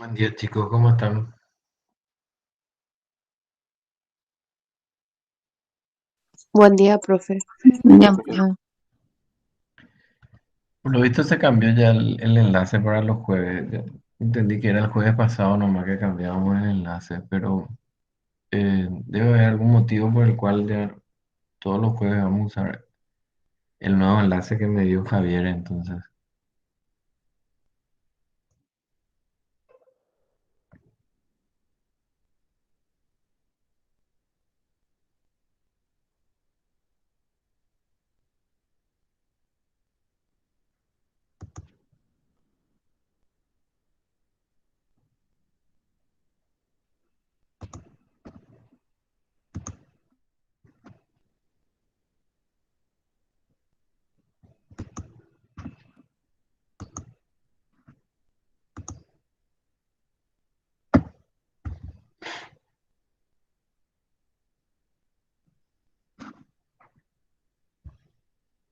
Buen día chicos, ¿cómo están? Buen día, profe. Ya, ya. Por lo visto se cambió ya el enlace para los jueves. Ya entendí que era el jueves pasado nomás que cambiábamos el enlace, pero debe haber algún motivo por el cual ya todos los jueves vamos a usar el nuevo enlace que me dio Javier entonces.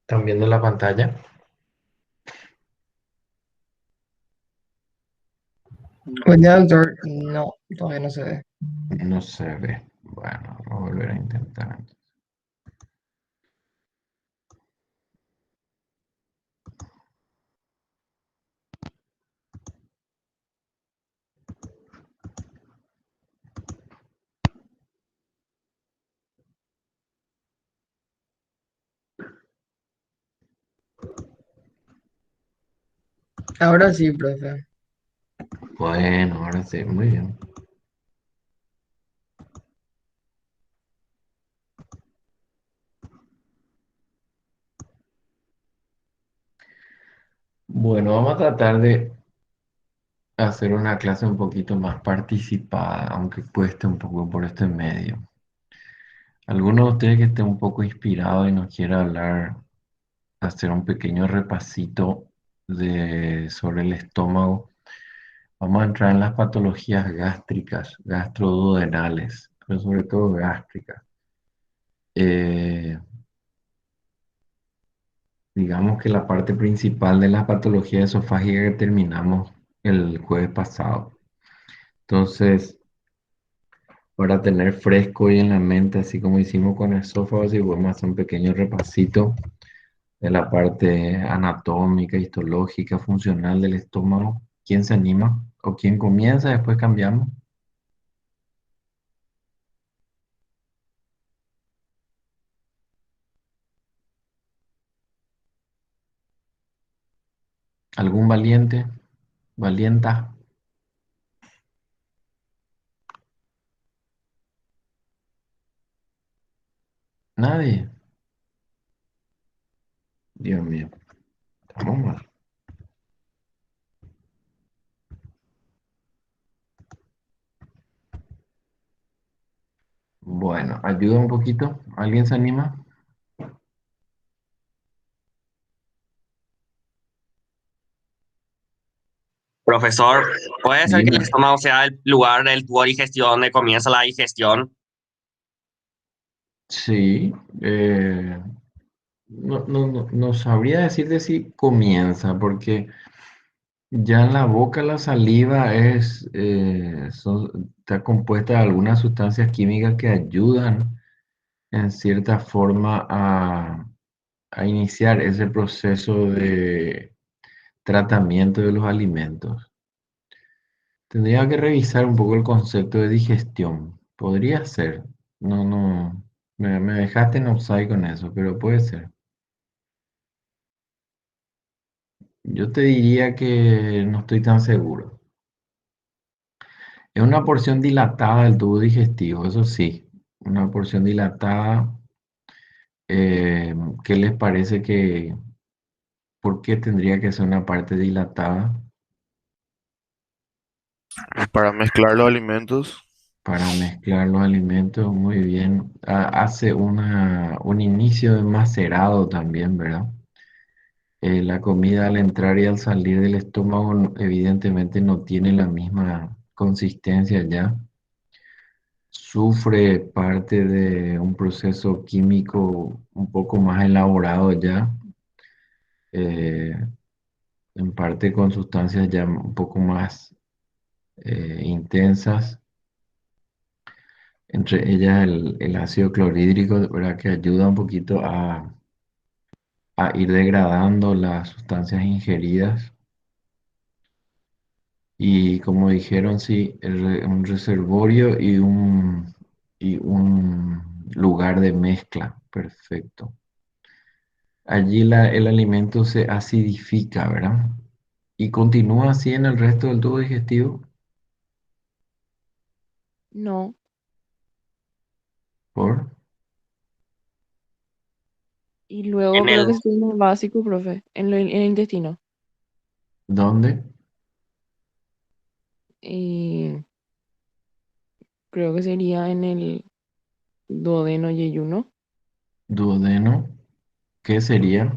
¿Están viendo la pantalla? Buen día, doctor. No, todavía no se ve. No se ve. Bueno, vamos a volver a intentar. Ahora sí, profe. Bueno, ahora sí, muy bien. Bueno, vamos a tratar de hacer una clase un poquito más participada, aunque cueste un poco por este medio. ¿Alguno de ustedes que esté un poco inspirado y nos quiera hablar, hacer un pequeño repasito sobre el estómago? Vamos a entrar en las patologías gástricas, gastroduodenales, pero sobre todo gástricas. Eh, digamos que la parte principal de la patología esofágica que terminamos el jueves pasado. Entonces, para tener fresco y en la mente, así como hicimos con esófagos, y vamos a hacer un pequeño repasito de la parte anatómica, histológica, funcional del estómago. ¿Quién se anima? ¿O quién comienza? Después cambiamos. ¿Algún valiente? ¿Valienta? Nadie. Dios mío, estamos mal. Bueno, ayuda un poquito. ¿Alguien se anima? Profesor, ¿puede ser que el Dime. estómago sea el lugar del tubo de digestión donde comienza la digestión? Sí. No sabría decirte si comienza, porque ya en la boca la saliva está compuesta de algunas sustancias químicas que ayudan en cierta forma a iniciar ese proceso de tratamiento de los alimentos. Tendría que revisar un poco el concepto de digestión. Podría ser. No, me dejaste en offside con eso, pero puede ser. Yo te diría que no estoy tan seguro. Es una porción dilatada del tubo digestivo, eso sí. Una porción dilatada. eh, ¿Qué les parece por qué tendría que ser una parte dilatada? Para mezclar los alimentos. Para mezclar los alimentos muy bien. Hace un inicio de macerado también, ¿verdad? La comida al entrar y al salir del estómago evidentemente no tiene la misma consistencia ya. Sufre parte de un proceso químico un poco más elaborado ya, eh, en parte con sustancias ya un poco más intensas, entre ellas el ácido clorhídrico, ¿verdad? Que ayuda un poquito a ir degradando las sustancias ingeridas. Y como dijeron, sí, un reservorio y un lugar de mezcla. Perfecto. Allí el alimento se acidifica, ¿verdad? Y continúa así en el resto del tubo digestivo. No. ¿Por Y luego En creo el, que es lo básico, profe, en el intestino. dónde? Y creo que sería en el duodeno y yeyuno. Duodeno. ¿Qué sería?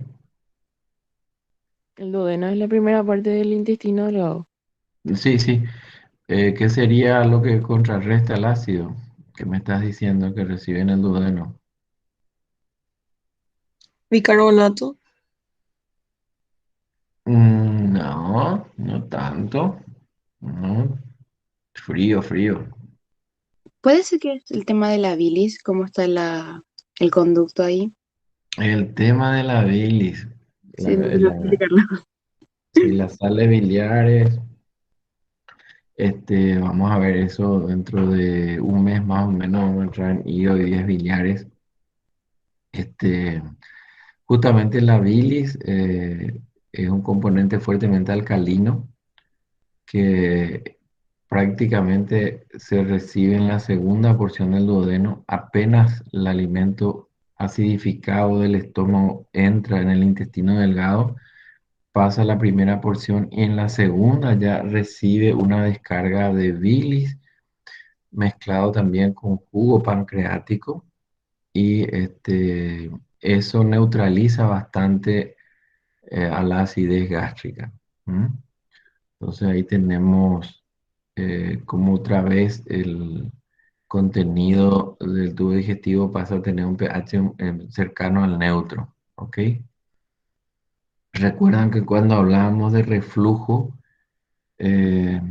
El duodeno es la primera parte del intestino delgado. Sí, sí. ¿Qué sería lo que contrarresta el ácido que me estás diciendo que recibe en el duodeno? Bicarbonato. No, no tanto. No, frío, frío. ¿Puede ser que es el tema de la bilis? ¿Cómo está el conducto ahí? El tema de la bilis, Sí, no quiero explicarlo. si las sales biliares, vamos a ver eso dentro de un mes más o menos, vamos a entrar en hígado y vías biliares. Este, Justamente la bilis es un componente fuertemente alcalino que prácticamente se recibe en la segunda porción del duodeno apenas el alimento acidificado del estómago entra en el intestino delgado, pasa la primera porción y en la segunda ya recibe una descarga de bilis mezclado también con jugo pancreático y eso neutraliza bastante a la acidez gástrica. ¿M? Entonces ahí tenemos como otra vez el contenido del tubo digestivo pasa a tener un pH cercano al neutro. ¿Ok? Recuerdan que cuando hablábamos de reflujo, eh,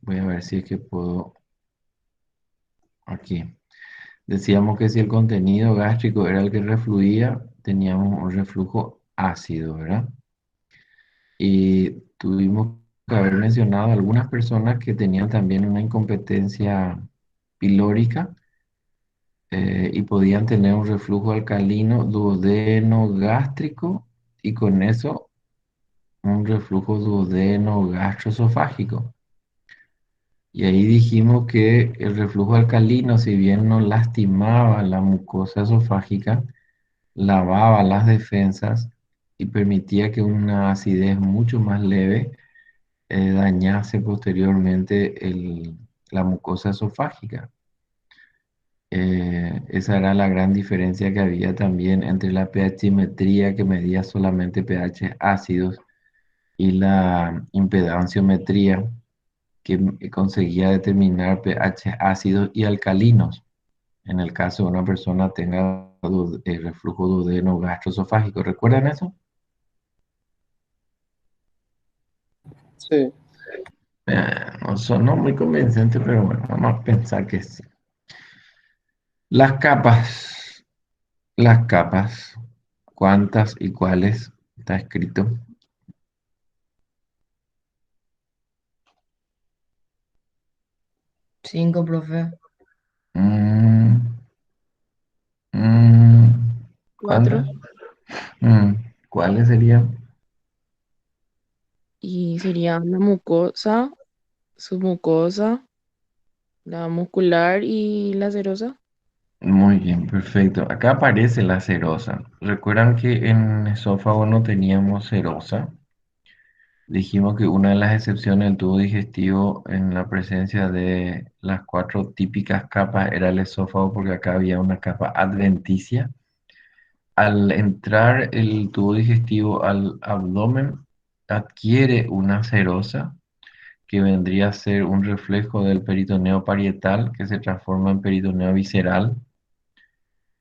voy a ver si es que puedo aquí. Decíamos que si el contenido gástrico era el que refluía, teníamos un reflujo ácido, ¿verdad? Y tuvimos que haber mencionado algunas personas que tenían también una incompetencia pilórica y podían tener un reflujo alcalino duodeno gástrico y con eso un reflujo duodeno gastroesofágico. Y ahí dijimos que el reflujo alcalino, si bien no lastimaba la mucosa esofágica, lavaba las defensas y permitía que una acidez mucho más leve dañase posteriormente la mucosa esofágica. Esa era la gran diferencia que había también entre la pHimetría que medía solamente pH ácidos y la impedanciometría que conseguía determinar pH ácidos y alcalinos en el caso de una persona tenga reflujo duodeno gastroesofágico. ¿Recuerdan eso? Sí. No sonó muy convincente, pero bueno, vamos a pensar que sí. Las capas, las capas, ¿cuántas y cuáles? Está escrito. 5, profe. Mm, mm, ¿Cuántas? 4. Mm, ¿Cuáles serían? Y sería la mucosa, submucosa, la muscular y la serosa. Muy bien, perfecto. Acá aparece la serosa. ¿Recuerdan que en esófago no teníamos serosa? Dijimos que una de las excepciones del tubo digestivo en la presencia de las cuatro típicas capas era el esófago porque acá había una capa adventicia. Al entrar el tubo digestivo al abdomen, adquiere una serosa que vendría a ser un reflejo del peritoneo parietal que se transforma en peritoneo visceral.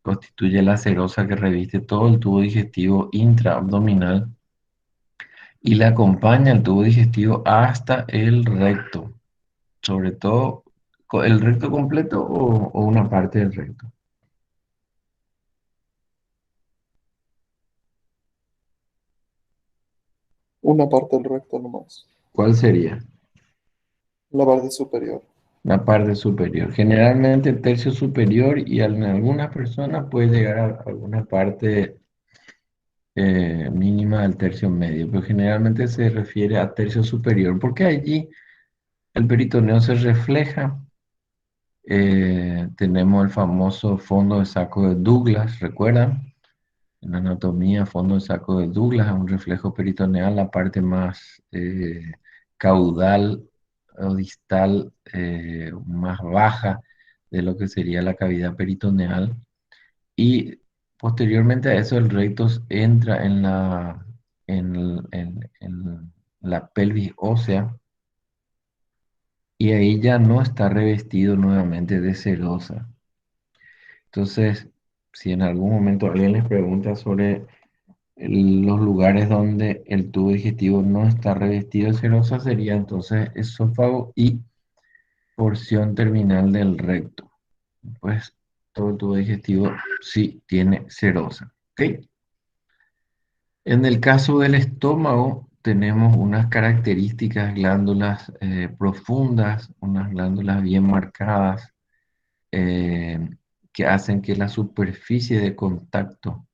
Constituye la serosa que reviste todo el tubo digestivo intraabdominal y le acompaña el tubo digestivo hasta el recto, sobre todo el recto completo o una parte del recto. Una parte del recto nomás. ¿Cuál sería? La parte superior. La parte superior. Generalmente el tercio superior y en algunas personas puede llegar a alguna parte mínima del tercio medio, pero generalmente se refiere a tercio superior, porque allí el peritoneo se refleja. Tenemos el famoso fondo de saco de Douglas, ¿recuerdan? En anatomía, fondo de saco de Douglas es un reflejo peritoneal, la parte más caudal o distal, más baja de lo que sería la cavidad peritoneal. Y posteriormente a eso el rectus entra en la pelvis ósea y ahí ya no está revestido nuevamente de serosa. Entonces, si en algún momento alguien les pregunta sobre los lugares donde el tubo digestivo no está revestido de serosa, sería entonces esófago y porción terminal del recto. Pues todo el tubo digestivo sí tiene serosa. ¿Ok? En el caso del estómago, tenemos unas características glándulas profundas, unas glándulas bien marcadas, eh, que hacen que la superficie de contacto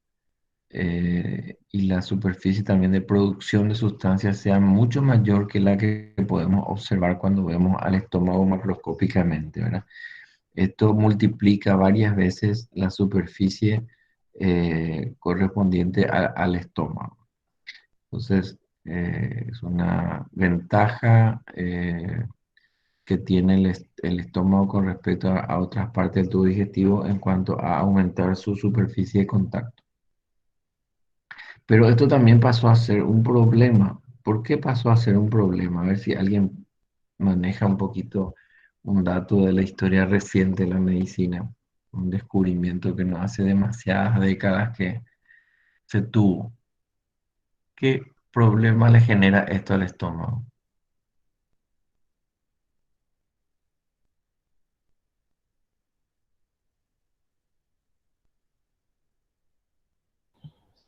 y la superficie también de producción de sustancias sea mucho mayor que la que podemos observar cuando vemos al estómago macroscópicamente, ¿verdad? Esto multiplica varias veces la superficie correspondiente al estómago. Entonces, es una ventaja que tiene el estómago con respecto a otras partes del tubo digestivo en cuanto a aumentar su superficie de contacto. Pero esto también pasó a ser un problema. ¿Por qué pasó a ser un problema? A ver si alguien maneja un poquito un dato de la historia reciente de la medicina, un descubrimiento que no hace demasiadas décadas que se tuvo. ¿Qué problema le genera esto al estómago?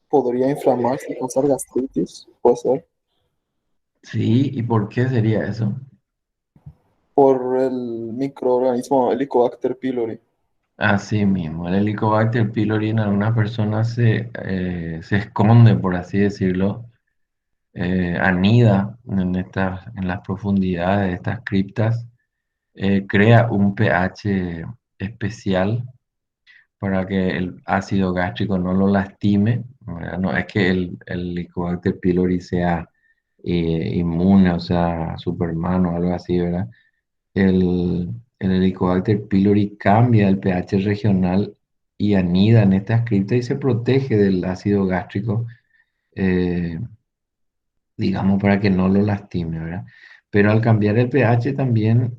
Podría inflamarse y causar gastritis, puede ser, Sí, ¿y por qué sería eso? por el microorganismo Helicobacter pylori. Así mismo, el Helicobacter pylori en algunas personas se esconde, por así decirlo, anida en las profundidades de estas criptas, crea un pH especial para que el ácido gástrico no lo lastime, ¿verdad? No es que el Helicobacter pylori sea inmune, o sea, Superman o algo así, ¿verdad? El Helicobacter pylori cambia el pH regional y anida en estas criptas y se protege del ácido gástrico, eh, digamos, para que no lo lastime, ¿verdad? Pero al cambiar el pH también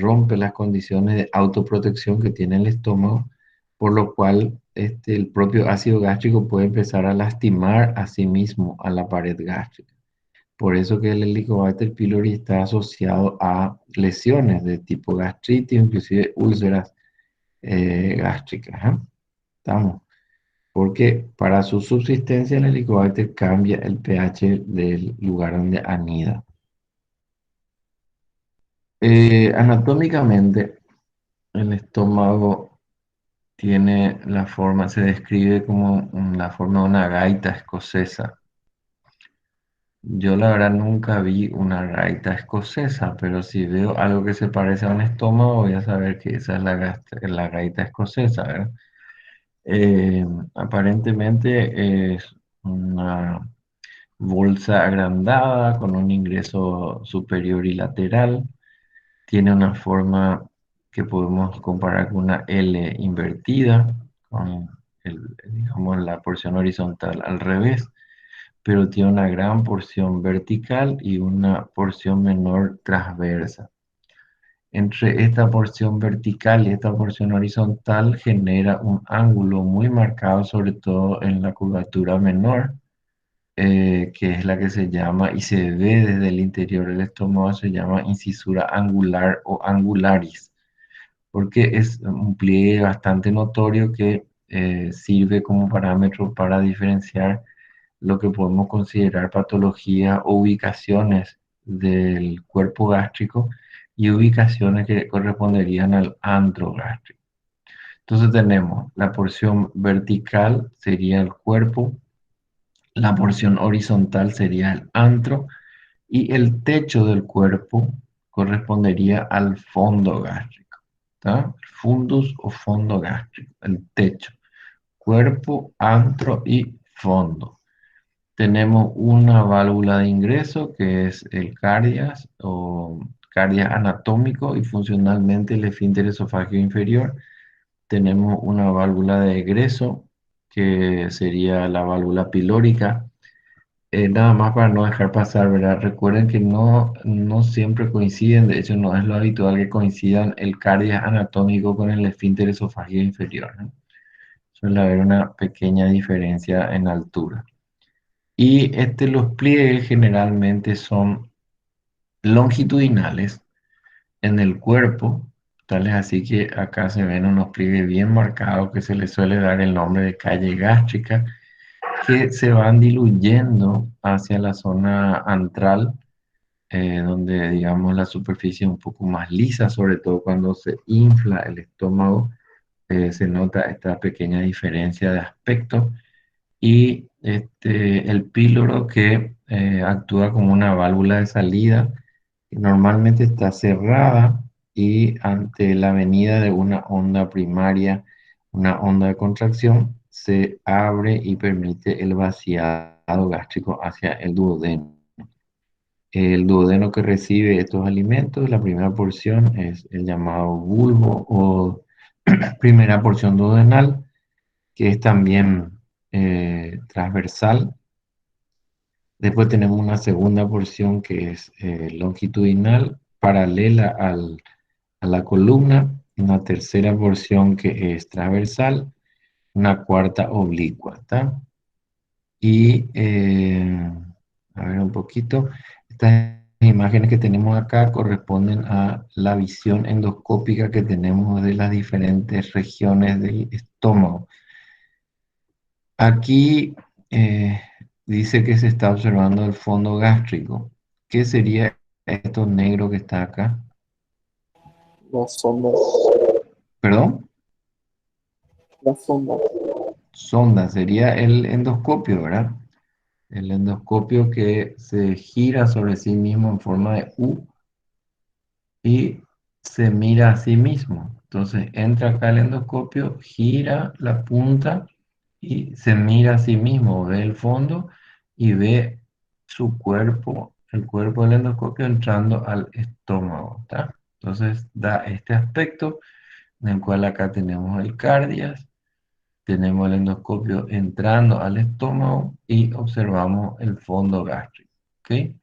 rompe las condiciones de autoprotección que tiene el estómago, por lo cual el propio ácido gástrico puede empezar a lastimar a sí mismo a la pared gástrica. Por eso que el Helicobacter pylori está asociado a lesiones de tipo gastritis, inclusive úlceras gástricas. ¿Ah? ¿Estamos? Porque para su subsistencia el Helicobacter cambia el pH del lugar donde anida. Anatómicamente, el estómago tiene la forma, se describe como la forma de una gaita escocesa. Yo la verdad nunca vi una gaita escocesa, pero si veo algo que se parece a un estómago, voy a saber que esa es la gaita escocesa, ¿verdad? Aparentemente es una bolsa agrandada con un ingreso superior y lateral. Tiene una forma que podemos comparar con una L invertida, con digamos, la porción horizontal al revés, pero tiene una gran porción vertical y una porción menor transversa. Entre esta porción vertical y esta porción horizontal genera un ángulo muy marcado, sobre todo en la curvatura menor, que es la que se llama, y se ve desde el interior del estómago, se llama incisura angular o angularis, porque es un pliegue bastante notorio que sirve como parámetro para diferenciar lo que podemos considerar patología o ubicaciones del cuerpo gástrico y ubicaciones que corresponderían al antro gástrico. Entonces tenemos la porción vertical sería el cuerpo, la porción horizontal sería el antro y el techo del cuerpo correspondería al fondo gástrico. ¿Tá? El fundus o fondo gástrico, el techo, cuerpo, antro y fondo. Tenemos una válvula de ingreso que es el cardias o cardias anatómico y funcionalmente el esfínter esofágico inferior. Tenemos una válvula de egreso que sería la válvula pilórica. Nada más para no dejar pasar, ¿verdad? Recuerden que no siempre coinciden, de hecho no es lo habitual que coincidan el cardias anatómico con el esfínter esofágico inferior, ¿no? Suele haber una pequeña diferencia en altura. Y los pliegues generalmente son longitudinales en el cuerpo, tales así que acá se ven unos pliegues bien marcados que se les suele dar el nombre de calle gástrica, que se van diluyendo hacia la zona antral, donde digamos la superficie es un poco más lisa, sobre todo cuando se infla el estómago, se nota esta pequeña diferencia de aspecto y el píloro que actúa como una válvula de salida, que normalmente está cerrada y ante la venida de una onda primaria, una onda de contracción, se abre y permite el vaciado gástrico hacia el duodeno. El duodeno que recibe estos alimentos, la primera porción es el llamado bulbo o primera porción duodenal, que es también transversal. Después tenemos una segunda porción que es longitudinal, paralela a la columna. Una tercera porción que es transversal. Una cuarta oblicua, ¿está? Y, a ver un poquito. Estas imágenes que tenemos acá corresponden a la visión endoscópica que tenemos de las diferentes regiones del estómago. Aquí dice que se está observando el fondo gástrico. ¿Qué sería esto negro que está acá? Las sondas. ¿Perdón? Las sondas. Sonda, sería el endoscopio, ¿verdad? El endoscopio que se gira sobre sí mismo en forma de U y se mira a sí mismo. Entonces entra acá el endoscopio, gira la punta y se mira a sí mismo, ve el fondo y ve su cuerpo, el cuerpo del endoscopio entrando al estómago, ¿tá? Entonces da este aspecto en el cual acá tenemos el cardias, tenemos el endoscopio entrando al estómago y observamos el fondo gástrico, ¿ok?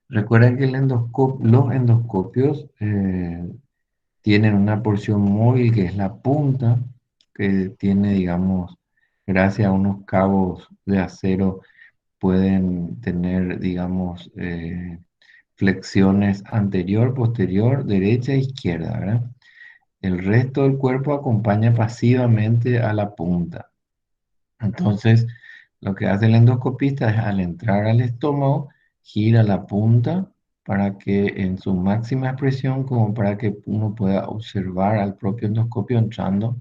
Recuerden que los endoscopios tienen una porción móvil que es la punta, que tiene, digamos, gracias a unos cabos de acero, pueden tener, digamos, flexiones anterior, posterior, derecha e izquierda, ¿verdad? El resto del cuerpo acompaña pasivamente a la punta. Entonces, lo que hace el endoscopista es al entrar al estómago, gira la punta para que en su máxima expresión, como para que uno pueda observar al propio endoscopio entrando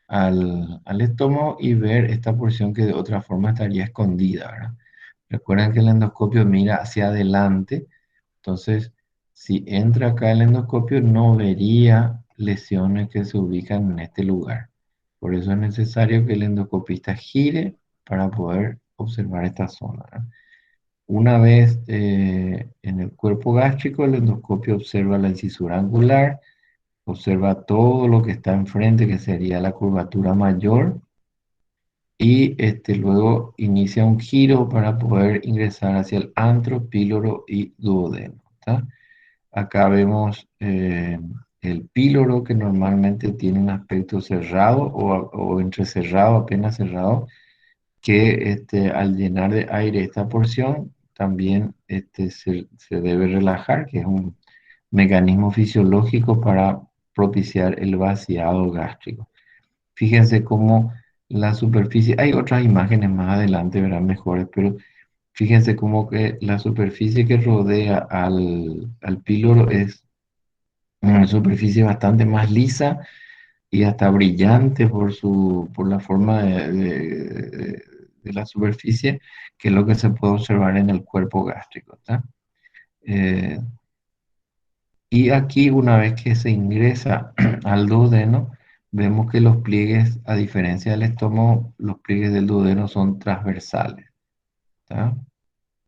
al estómago y ver esta porción que de otra forma estaría escondida, ¿verdad? Recuerden que el endoscopio mira hacia adelante, entonces si entra acá el endoscopio no vería lesiones que se ubican en este lugar. Por eso es necesario que el endoscopista gire para poder observar esta zona, ¿verdad? Una vez en el cuerpo gástrico, el endoscopio observa la incisura angular, observa todo lo que está enfrente, que sería la curvatura mayor, y luego inicia un giro para poder ingresar hacia el antro, píloro y duodeno, ¿tá? Acá vemos el píloro, que normalmente tiene un aspecto cerrado o entrecerrado, apenas cerrado, que al llenar de aire esta porción, también se debe relajar, que es un mecanismo fisiológico para propiciar el vaciado gástrico. Fíjense cómo la superficie, hay otras imágenes más adelante, verán mejores, pero fíjense cómo que la superficie que rodea al píloro es una superficie bastante más lisa y hasta brillante por la forma de la superficie, que es lo que se puede observar en el cuerpo gástrico, ¿está? Eh, y aquí, una vez que se ingresa al duodeno, vemos que los pliegues, a diferencia del estómago, los pliegues del duodeno son transversales, ¿está?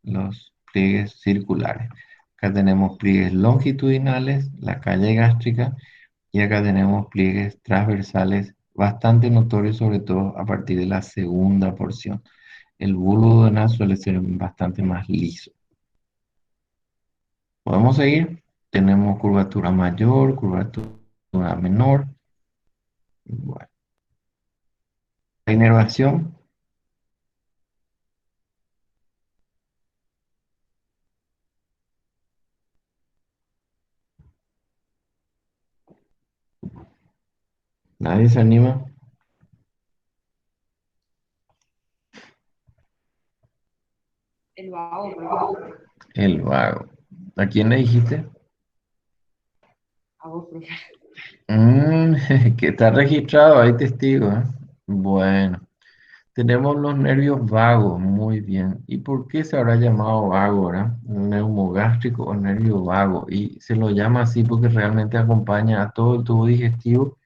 Los pliegues circulares. Acá tenemos pliegues longitudinales, la calle gástrica, y acá tenemos pliegues transversales bastante notorios, sobre todo a partir de la segunda porción. El bulbo duodenal suele ser bastante más liso. ¿Podemos seguir? Tenemos curvatura mayor, curvatura menor. Bueno, la inervación. ¿Nadie se anima? El vago, profe. El vago. ¿A quién le dijiste? A vos, profe. Que está registrado, hay testigos, ¿eh? Bueno, tenemos los nervios vagos, muy bien. ¿Y por qué se habrá llamado vago, verdad? Neumogástrico o nervio vago. Y se lo llama así porque realmente acompaña a todo el tubo digestivo,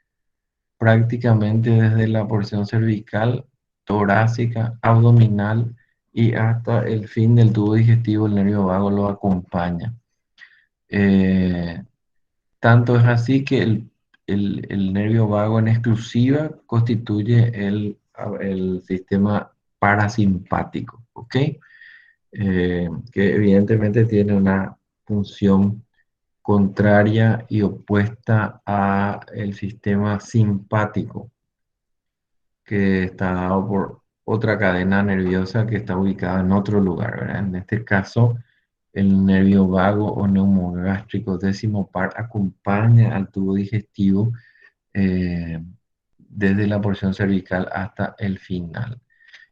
prácticamente desde la porción cervical, torácica, abdominal y hasta el fin del tubo digestivo, el nervio vago lo acompaña. Eh, Tanto es así que el nervio vago en exclusiva constituye el sistema parasimpático, ¿ok? Que evidentemente tiene una función contraria y opuesta a el sistema simpático, que está dado por otra cadena nerviosa que está ubicada en otro lugar, ¿verdad? En este caso, el nervio vago o neumogástrico décimo par acompaña al tubo digestivo eh, desde la porción cervical hasta el final.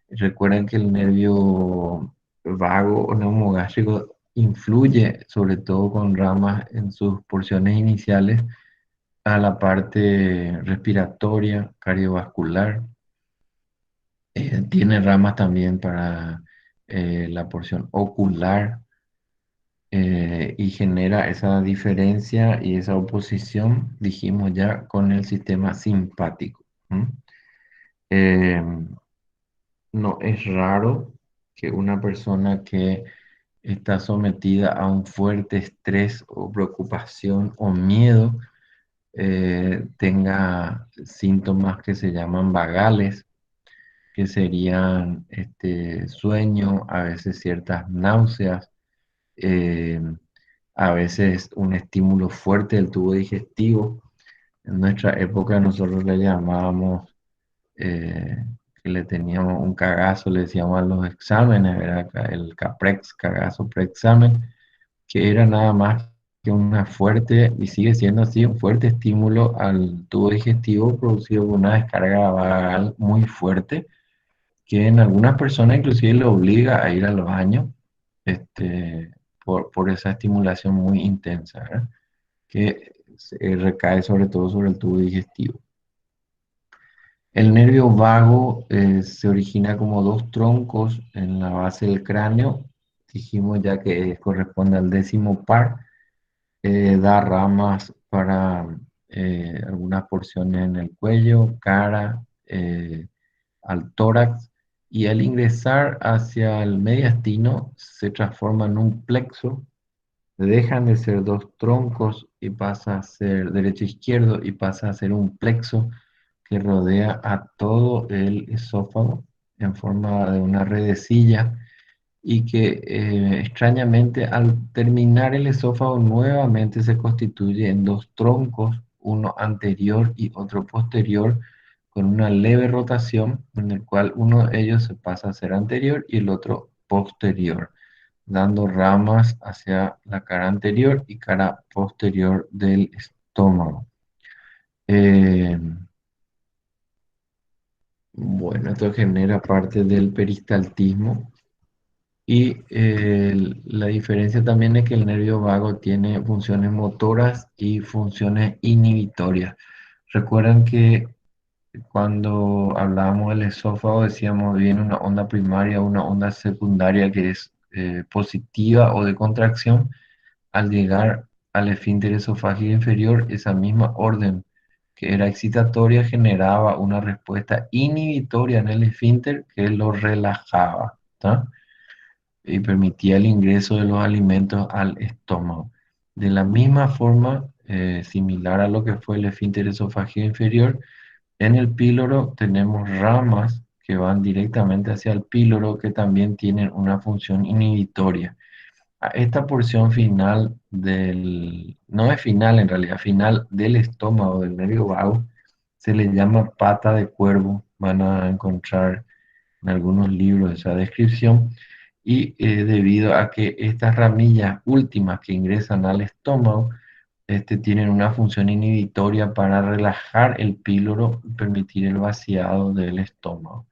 Recuerden que el nervio vago o neumogástrico influye sobre todo con ramas en sus porciones iniciales a la parte respiratoria, cardiovascular. Tiene ramas también para la porción ocular, y genera esa diferencia y esa oposición, dijimos ya, con el sistema simpático. ¿M? Eh, no es raro que una persona que está sometida a un fuerte estrés o preocupación o miedo tenga síntomas que se llaman vagales, que serían sueño, a veces ciertas náuseas, eh, a veces un estímulo fuerte del tubo digestivo. En nuestra época nosotros le llamábamos, que le teníamos un cagazo, le decíamos a los exámenes, ¿verdad? El CAPREX, cagazo preexamen, que era nada más que una fuerte, y sigue siendo así, un fuerte estímulo al tubo digestivo producido por una descarga vagal muy fuerte, que en algunas personas inclusive le obliga a ir al baño, este, por esa estimulación muy intensa, ¿verdad? Que recae sobre todo sobre el tubo digestivo. El nervio vago se origina como dos troncos en la base del cráneo. Dijimos ya que corresponde al décimo par. Da ramas para algunas porciones en el cuello, cara, al tórax. Y al ingresar hacia el mediastino se transforma en un plexo. Dejan de ser dos troncos y pasa a ser derecho-izquierdo y pasa a ser un plexo que rodea a todo el esófago en forma de una redecilla y que extrañamente al terminar el esófago nuevamente se constituye en dos troncos, uno anterior y otro posterior, con una leve rotación en el cual uno de ellos se pasa a ser anterior y el otro posterior, dando ramas hacia la cara anterior y cara posterior del estómago. Eh, bueno, esto genera parte del peristaltismo y la diferencia también es que el nervio vago tiene funciones motoras y funciones inhibitorias. Recuerdan que cuando hablábamos del esófago decíamos viene una onda primaria, una onda secundaria que es positiva o de contracción. Al llegar al esfínter esofágico inferior, esa misma orden que era excitatoria generaba una respuesta inhibitoria en el esfínter que lo relajaba, ¿tá? Y permitía el ingreso de los alimentos al estómago. De la misma forma, similar a lo que fue el esfínter esofágico inferior, en el píloro tenemos ramas que van directamente hacia el píloro que también tienen una función inhibitoria. A esta porción final no es final en realidad, final del estómago, del nervio vago, se le llama pata de cuervo. Van a encontrar en algunos libros esa descripción. Y debido a que estas ramillas últimas que ingresan al estómago, tienen una función inhibitoria para relajar el píloro y permitir el vaciado del estómago.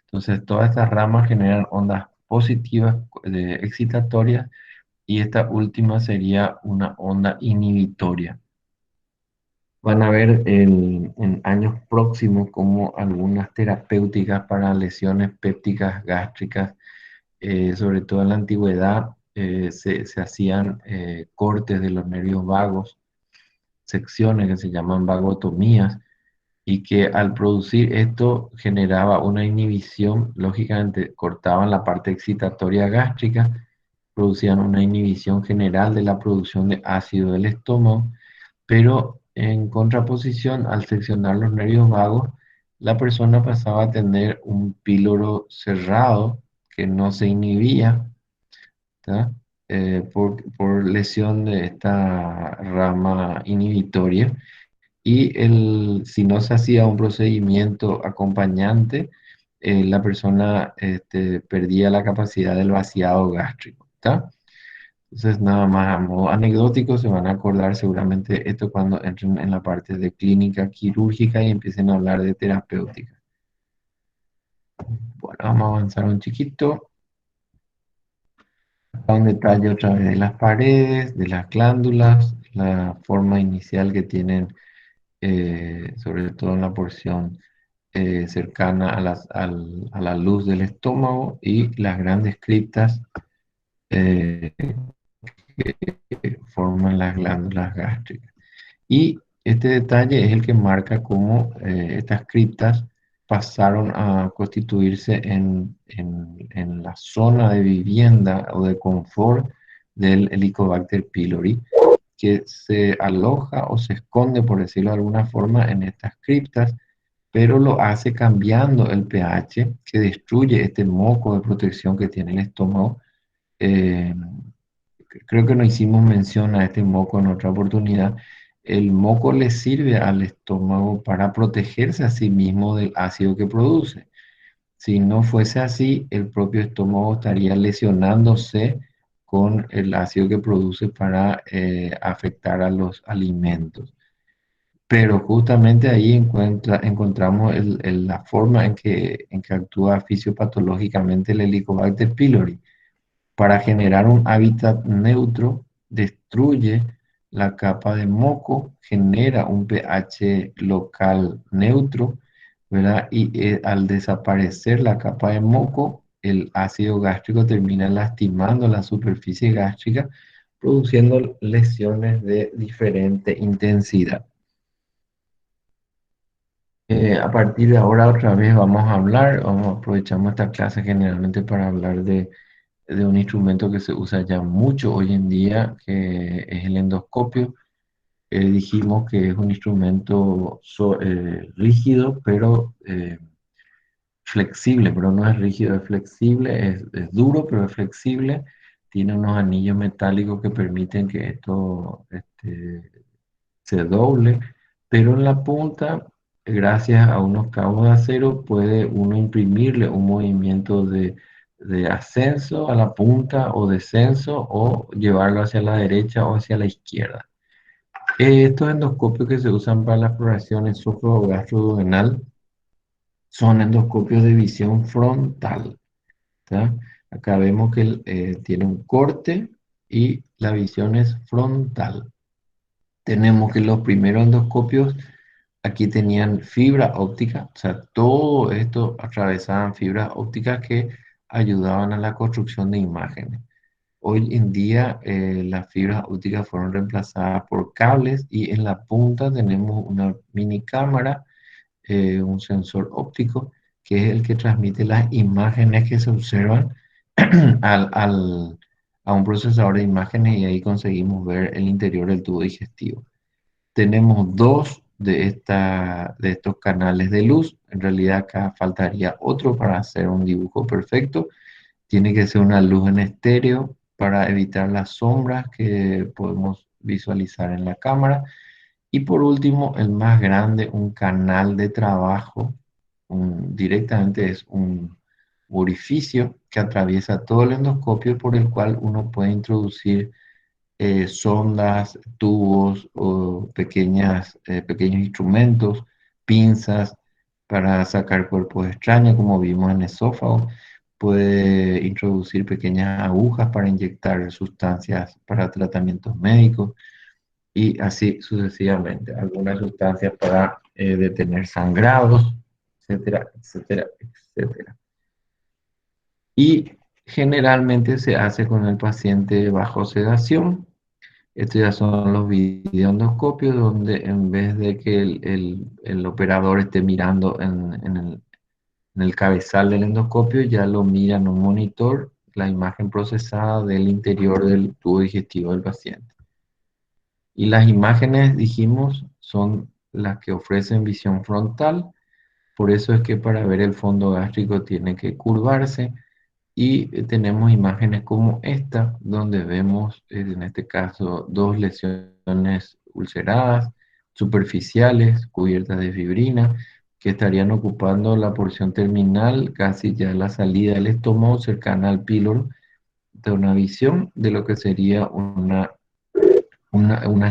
Entonces, todas estas ramas generan ondas positivas excitatorias y esta última sería una onda inhibitoria. Van a ver en años próximos como algunas terapéuticas para lesiones pépticas gástricas, sobre todo en la antigüedad, se hacían cortes de los nervios vagos, secciones que se llaman vagotomías, y que al producir esto generaba una inhibición, lógicamente cortaban la parte excitatoria gástrica, producían una inhibición general de la producción de ácido del estómago, pero en contraposición, al seccionar los nervios vagos, la persona pasaba a tener un píloro cerrado que no se inhibía, ¿tá? Por lesión de esta rama inhibitoria. Y si no se hacía un procedimiento acompañante, la persona perdía la capacidad del vaciado gástrico, ¿tá? Entonces, nada más a modo anecdótico, se van a acordar seguramente esto cuando entren en la parte de clínica quirúrgica y empiecen a hablar de terapéutica. Bueno, vamos a avanzar un chiquito. Acá un detalle otra vez de las paredes, de las glándulas, la forma inicial que tienen, sobre todo en la porción cercana a la luz del estómago y las grandes criptas eh, que forman las glándulas gástricas. Y este detalle es el que marca cómo estas criptas pasaron a constituirse en la zona de vivienda o de confort del Helicobacter pylori, que se aloja o se esconde, por decirlo de alguna forma, en estas criptas, pero lo hace cambiando el pH, que destruye este moco de protección que tiene el estómago. Eh, Creo que no hicimos mención a este moco en otra oportunidad. El moco le sirve al estómago para protegerse a sí mismo del ácido que produce. Si no fuese así, el propio estómago estaría lesionándose con el ácido que produce para afectar a los alimentos. Pero justamente ahí encontramos la forma en que actúa fisiopatológicamente el Helicobacter pylori. Para generar un hábitat neutro, destruye la capa de moco, genera un pH local neutro, ¿verdad? Y al desaparecer la capa de moco, el ácido gástrico termina lastimando la superficie gástrica, produciendo lesiones de diferente intensidad. A partir de ahora otra vez aprovechamos esta clase generalmente para hablar de un instrumento que se usa ya mucho hoy en día, que es el endoscopio. Dijimos que es un instrumento rígido, pero flexible, pero no es rígido, es flexible, es duro, pero es flexible. Tiene unos anillos metálicos que permiten que esto se doble, pero en la punta gracias a unos cabos de acero puede uno imprimirle un movimiento de ascenso a la punta o descenso o llevarlo hacia la derecha o hacia la izquierda. Estos endoscopios que se usan para la exploración esófago-gastroduodenal son endoscopios de visión frontal. ¿Tá? Acá vemos que tiene un corte y la visión es frontal. Tenemos que los primeros endoscopios aquí tenían fibra óptica, o sea, todo esto atravesaban fibras ópticas que ayudaban a la construcción de imágenes. Hoy en día las fibras ópticas fueron reemplazadas por cables y en la punta tenemos una mini cámara, un sensor óptico, que es el que transmite las imágenes que se observan a un procesador de imágenes y ahí conseguimos ver el interior del tubo digestivo. Tenemos dos de estos canales de luz. En realidad acá faltaría otro para hacer un dibujo perfecto. Tiene que ser una luz en estéreo para evitar las sombras que podemos visualizar en la cámara. Y por último, el más grande, un canal de trabajo. Directamente es un orificio que atraviesa todo el endoscopio por el cual uno puede introducir sondas, tubos o pequeños instrumentos, pinzas para sacar cuerpos extraños, como vimos en esófago. Puede introducir pequeñas agujas para inyectar sustancias para tratamientos médicos y así sucesivamente. Algunas sustancias para detener sangrados, etcétera, etcétera, etcétera. Y generalmente se hace con el paciente bajo sedación. Estos ya son los videoendoscopios donde en vez de que el operador esté mirando en el cabezal del endoscopio, ya lo mira en un monitor la imagen procesada del interior del tubo digestivo del paciente. Y las imágenes, dijimos, son las que ofrecen visión frontal. Por eso es que para ver el fondo gástrico tiene que curvarse. Y tenemos imágenes como esta, donde vemos, en este caso, dos lesiones ulceradas, superficiales, cubiertas de fibrina, que estarían ocupando la porción terminal, casi ya la salida del estómago, cercana al píloro, de una visión de lo que sería unas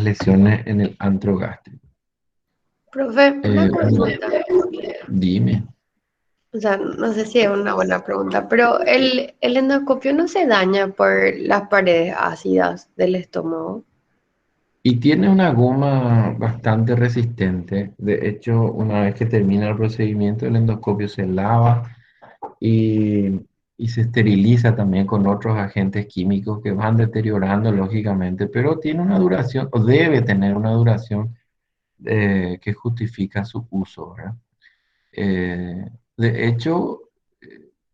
lesiones en el antro gástrico. Profe, una Eh, consulta. Dime. O sea, no sé si es una buena pregunta, pero el endoscopio no se daña por las paredes ácidas del estómago. Y tiene una goma bastante resistente. De hecho, una vez que termina el procedimiento, el endoscopio se lava y, y se esteriliza también con otros agentes químicos que van deteriorando lógicamente, pero tiene una duración, o debe tener una duración que justifica su uso, ¿verdad? De hecho,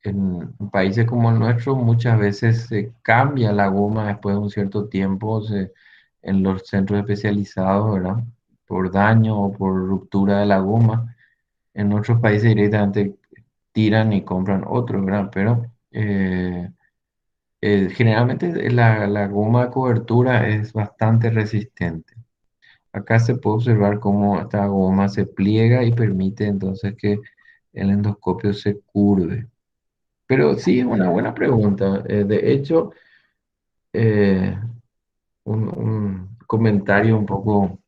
en países como el nuestro muchas veces se cambia la goma después de un cierto tiempo en los centros especializados, ¿verdad? Por daño o por ruptura de la goma. En otros países directamente tiran y compran otro, ¿verdad? Pero generalmente la goma de cobertura es bastante resistente. Acá se puede observar cómo esta goma se pliega y permite entonces que el endoscopio se curve. Pero sí, es una buena pregunta. De hecho, eh, un comentario un poco,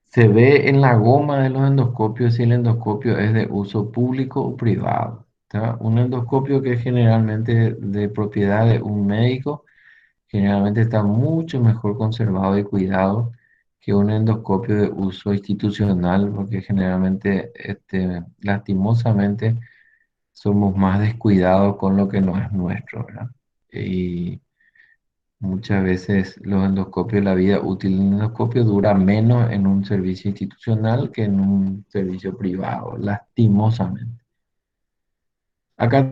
se ve en la goma de los endoscopios si el endoscopio es de uso público o privado. ¿Tá? Un endoscopio que es generalmente de propiedad de un médico, generalmente está mucho mejor conservado y cuidado que un endoscopio de uso institucional, porque generalmente, lastimosamente, somos más descuidados con lo que no es nuestro, ¿verdad? Y muchas veces los endoscopios, la vida útil de un endoscopio dura menos en un servicio institucional que en un servicio privado, lastimosamente. Acá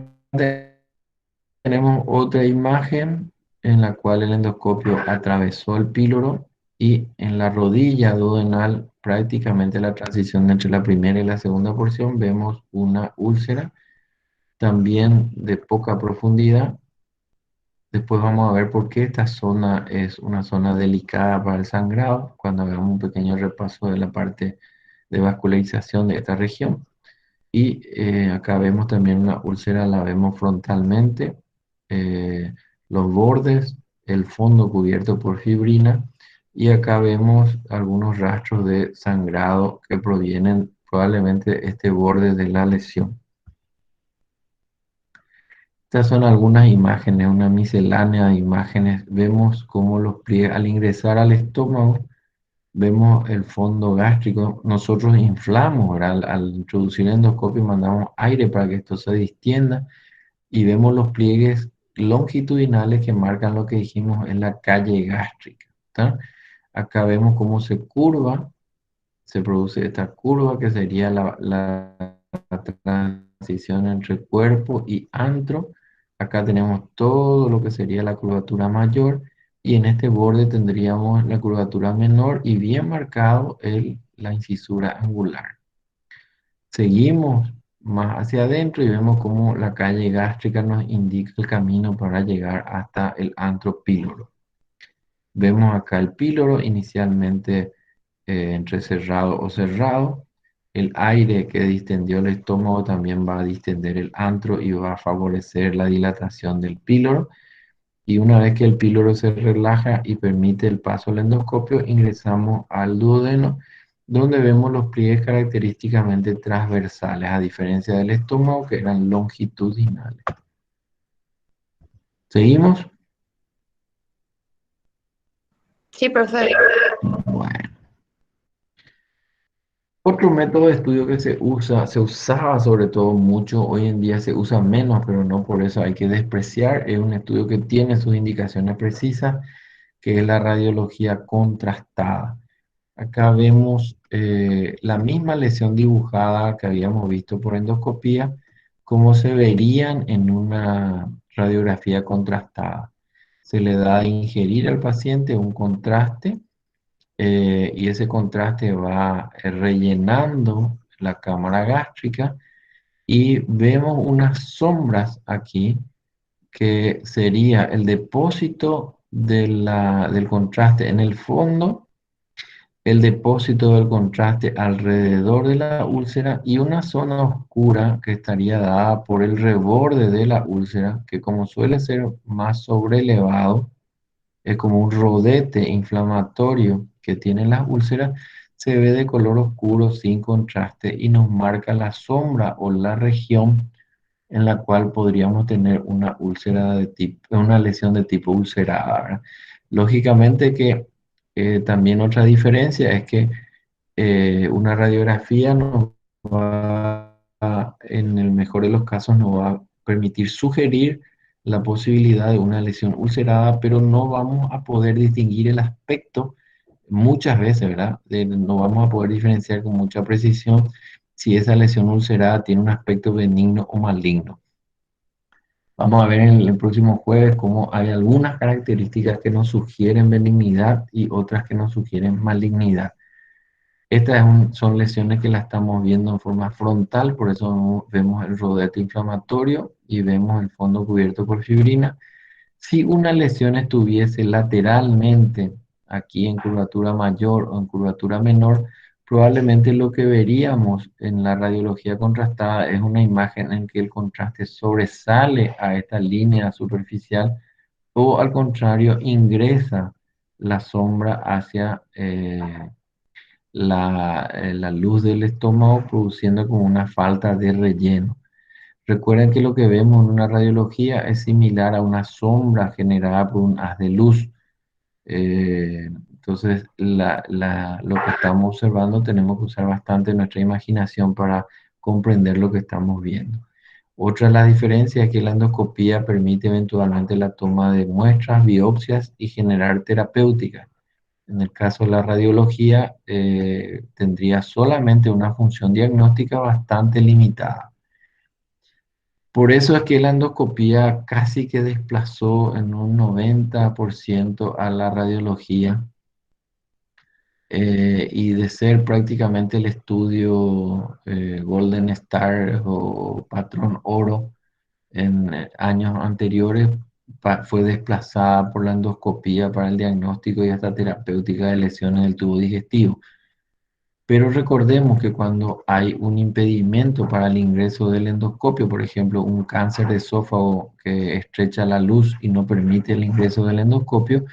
tenemos otra imagen en la cual el endoscopio atravesó el píloro y en la rodilla duodenal, prácticamente la transición entre la primera y la segunda porción, vemos una úlcera también de poca profundidad. Después vamos a ver por qué esta zona es una zona delicada para el sangrado, cuando hagamos un pequeño repaso de la parte de vascularización de esta región. Y acá vemos también una úlcera, la vemos frontalmente, los bordes, el fondo cubierto por fibrina, y acá vemos algunos rastros de sangrado que provienen probablemente de este borde de la lesión. Estas son algunas imágenes, una miscelánea de imágenes. Vemos cómo los pliegues, al ingresar al estómago, vemos el fondo gástrico. Nosotros inflamos, ¿verdad? Al introducir el endoscopio mandamos aire para que esto se distienda y vemos los pliegues longitudinales que marcan lo que dijimos en la calle gástrica, ¿tá? Acá vemos cómo se curva, se produce esta curva que sería la transición entre cuerpo y antro. Acá tenemos todo lo que sería la curvatura mayor y en este borde tendríamos la curvatura menor y bien marcado la incisura angular. Seguimos más hacia adentro y vemos cómo la calle gástrica nos indica el camino para llegar hasta el antro píloro. Vemos acá el píloro inicialmente entrecerrado o cerrado. El aire que distendió el estómago también va a distender el antro y va a favorecer la dilatación del píloro. Y una vez que el píloro se relaja y permite el paso al endoscopio, ingresamos al duodeno, donde vemos los pliegues característicamente transversales, a diferencia del estómago que eran longitudinales. ¿Seguimos? Sí, profe. Bueno. Otro método de estudio que se usaba sobre todo mucho, hoy en día se usa menos, pero no por eso hay que despreciar, es un estudio que tiene sus indicaciones precisas, que es la radiología contrastada. Acá vemos la misma lesión dibujada que habíamos visto por endoscopía, como se verían en una radiografía contrastada. Se le da a ingerir al paciente un contraste y ese contraste va rellenando la cámara gástrica y vemos unas sombras aquí que sería el depósito del contraste en el fondo, el depósito del contraste alrededor de la úlcera y una zona oscura que estaría dada por el reborde de la úlcera, que como suele ser más sobrelevado, es como un rodete inflamatorio que tiene las úlceras, se ve de color oscuro sin contraste y nos marca la sombra o la región en la cual podríamos tener una úlcera de tipo, una lesión de tipo ulcerada, ¿verdad? Lógicamente que también otra diferencia es que una radiografía nos va en el mejor de los casos, nos va a permitir sugerir la posibilidad de una lesión ulcerada, pero no vamos a poder distinguir el aspecto muchas veces, ¿verdad? No vamos a poder diferenciar con mucha precisión si esa lesión ulcerada tiene un aspecto benigno o maligno. Vamos a ver en el próximo jueves cómo hay algunas características que nos sugieren benignidad y otras que nos sugieren malignidad. Estas son lesiones que las estamos viendo en forma frontal, por eso vemos el rodete inflamatorio y vemos el fondo cubierto por fibrina. Si una lesión estuviese lateralmente, aquí en curvatura mayor o en curvatura menor, probablemente lo que veríamos en la radiología contrastada es una imagen en que el contraste sobresale a esta línea superficial o al contrario ingresa la sombra hacia la luz del estómago, produciendo como una falta de relleno. Recuerden que lo que vemos en una radiología es similar a una sombra generada por un haz de luz. Entonces, lo que estamos observando tenemos que usar bastante nuestra imaginación para comprender lo que estamos viendo. Otra de las diferencias es que la endoscopía permite eventualmente la toma de muestras, biopsias y generar terapéuticas. En el caso de la radiología, tendría solamente una función diagnóstica bastante limitada. Por eso es que la endoscopía casi que desplazó en un 90% a la radiología y de ser prácticamente el estudio Golden Star o patrón oro en años anteriores, fue desplazada por la endoscopía para el diagnóstico y hasta terapéutica de lesiones del tubo digestivo. Pero recordemos que cuando hay un impedimento para el ingreso del endoscopio, por ejemplo, un cáncer de esófago que estrecha la luz y no permite el ingreso del endoscopio,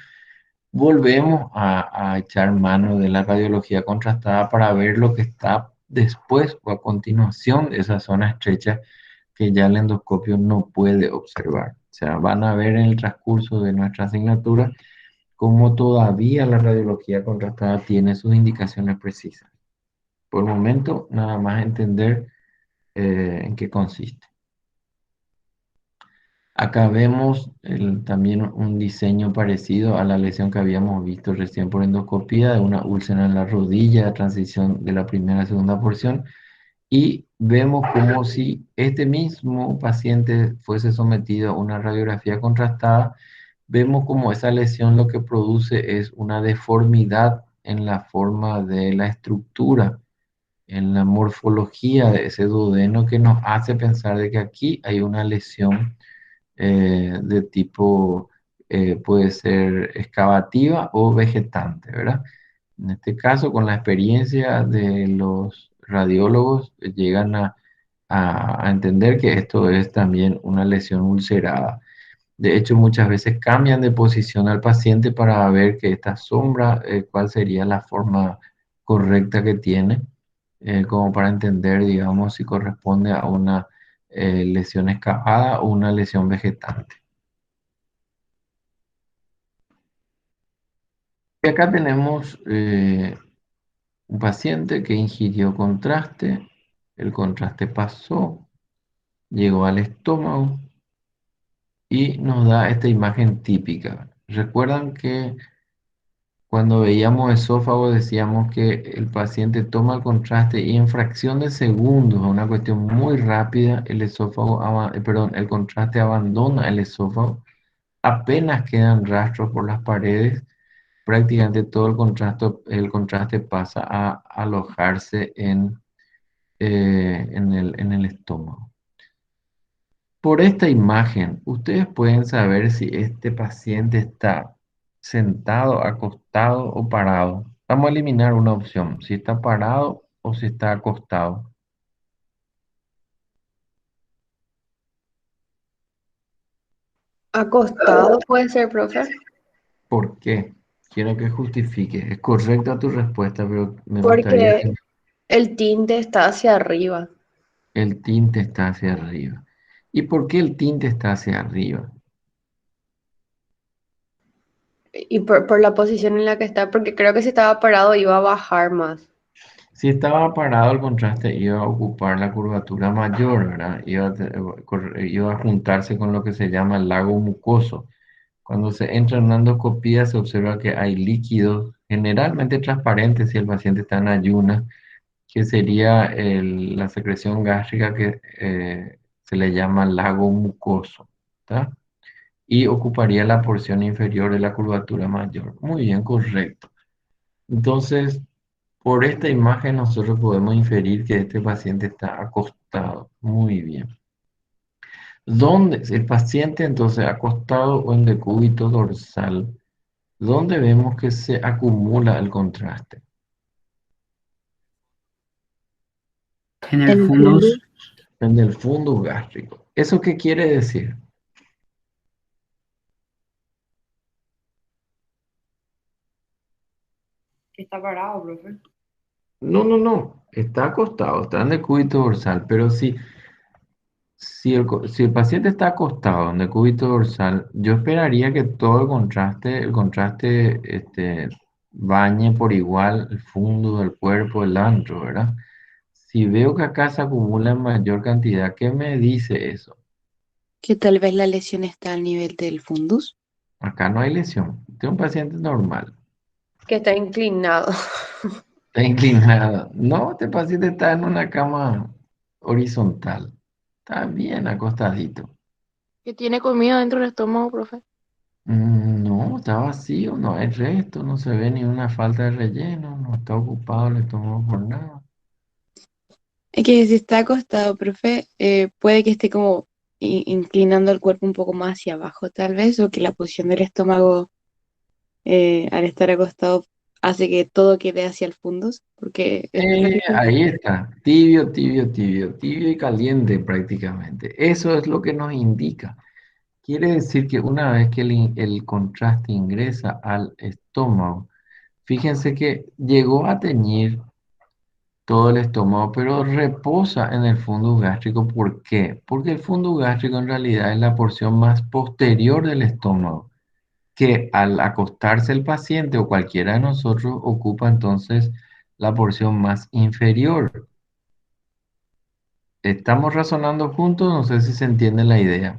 volvemos a echar mano de la radiología contrastada para ver lo que está después o a continuación de esa zona estrecha que ya el endoscopio no puede observar. O sea, van a ver en el transcurso de nuestra asignatura cómo todavía la radiología contrastada tiene sus indicaciones precisas. Por el momento, nada más entender en qué consiste. Acá vemos también un diseño parecido a la lesión que habíamos visto recién por endoscopía, de una úlcera en la rodilla, transición de la primera a segunda porción, y vemos como si este mismo paciente fuese sometido a una radiografía contrastada, vemos como esa lesión lo que produce es una deformidad en la forma de la estructura, en la morfología de ese duodeno, que nos hace pensar de que aquí hay una lesión de tipo, puede ser excavativa o vegetante, ¿verdad? En este caso, con la experiencia de los radiólogos, llegan a entender que esto es también una lesión ulcerada. De hecho, muchas veces cambian de posición al paciente para ver que esta sombra, cuál sería la forma correcta que tiene, como para entender, digamos, si corresponde a una lesión excavada o una lesión vegetante. Y acá tenemos un paciente que ingirió contraste, el contraste pasó, llegó al estómago y nos da esta imagen típica. Recuerdan que cuando veíamos esófago decíamos que el paciente toma el contraste y en fracción de segundos, una cuestión muy rápida, el esófago, perdón, el contraste abandona el esófago, apenas quedan rastros por las paredes, prácticamente todo el contraste pasa a alojarse en el estómago. Por esta imagen, ustedes pueden saber si este paciente está sentado, acostado o parado. Vamos a eliminar una opción, si está parado o si está acostado. Acostado puede ser, profe, ¿Por qué? Quiero que justifique. Es correcta tu respuesta, pero me gustaría porque que el tinte está hacia arriba el tinte está hacia arriba. ¿Y por qué el tinte está hacia arriba? y por la posición en la que está, porque creo que si estaba parado iba a bajar más. Si estaba parado, el contraste iba a ocupar la curvatura mayor, ¿verdad? Iba a juntarse con lo que se llama el lago mucoso. Cuando se entra en una endoscopía se observa que hay líquidos, generalmente transparentes si el paciente está en ayunas, que sería la secreción gástrica que se le llama lago mucoso, ¿tá? Y ocuparía la porción inferior de la curvatura mayor. Muy bien, correcto. Entonces, por esta imagen nosotros podemos inferir que este paciente está acostado. Muy bien. ¿Dónde? El paciente entonces acostado o en decúbito dorsal, ¿dónde vemos que se acumula el contraste? En el En el fundus, En el fondo gástrico. ¿Eso qué quiere decir? Está parado, profe. No, no, no. Está acostado, está en decúbito dorsal, pero si el paciente está acostado en decúbito dorsal, yo esperaría que todo el contraste bañe por igual el fondo del cuerpo, el antro, ¿verdad? Si veo que acá se acumula en mayor cantidad, ¿qué me dice eso? que tal vez la lesión está al nivel del fundus. Acá no hay lesión. Este es un paciente normal. Que está inclinado. Está inclinado. No, este paciente está en una cama horizontal. Está bien acostadito. ¿Que tiene comida dentro del estómago, profe? No, está vacío, no hay resto, no se ve ni una falta de relleno, no está ocupado el estómago por nada. Es que si está acostado, profe, puede que esté como inclinando el cuerpo un poco más hacia abajo, tal vez, o que la posición del estómago al estar acostado hace que todo quede hacia el fundus, porque es lo que Ahí está, tibio, tibio, tibio, tibio y caliente prácticamente. Eso es lo que nos indica. Quiere decir que una vez que el contraste ingresa al estómago, fíjense que llegó a teñir todo el estómago, pero reposa en el fundus gástrico. ¿Por qué? Porque el fundus gástrico en realidad es la porción más posterior del estómago, que al acostarse el paciente o cualquiera de nosotros ocupa entonces la porción más inferior. Estamos razonando juntos, no sé si se entiende la idea.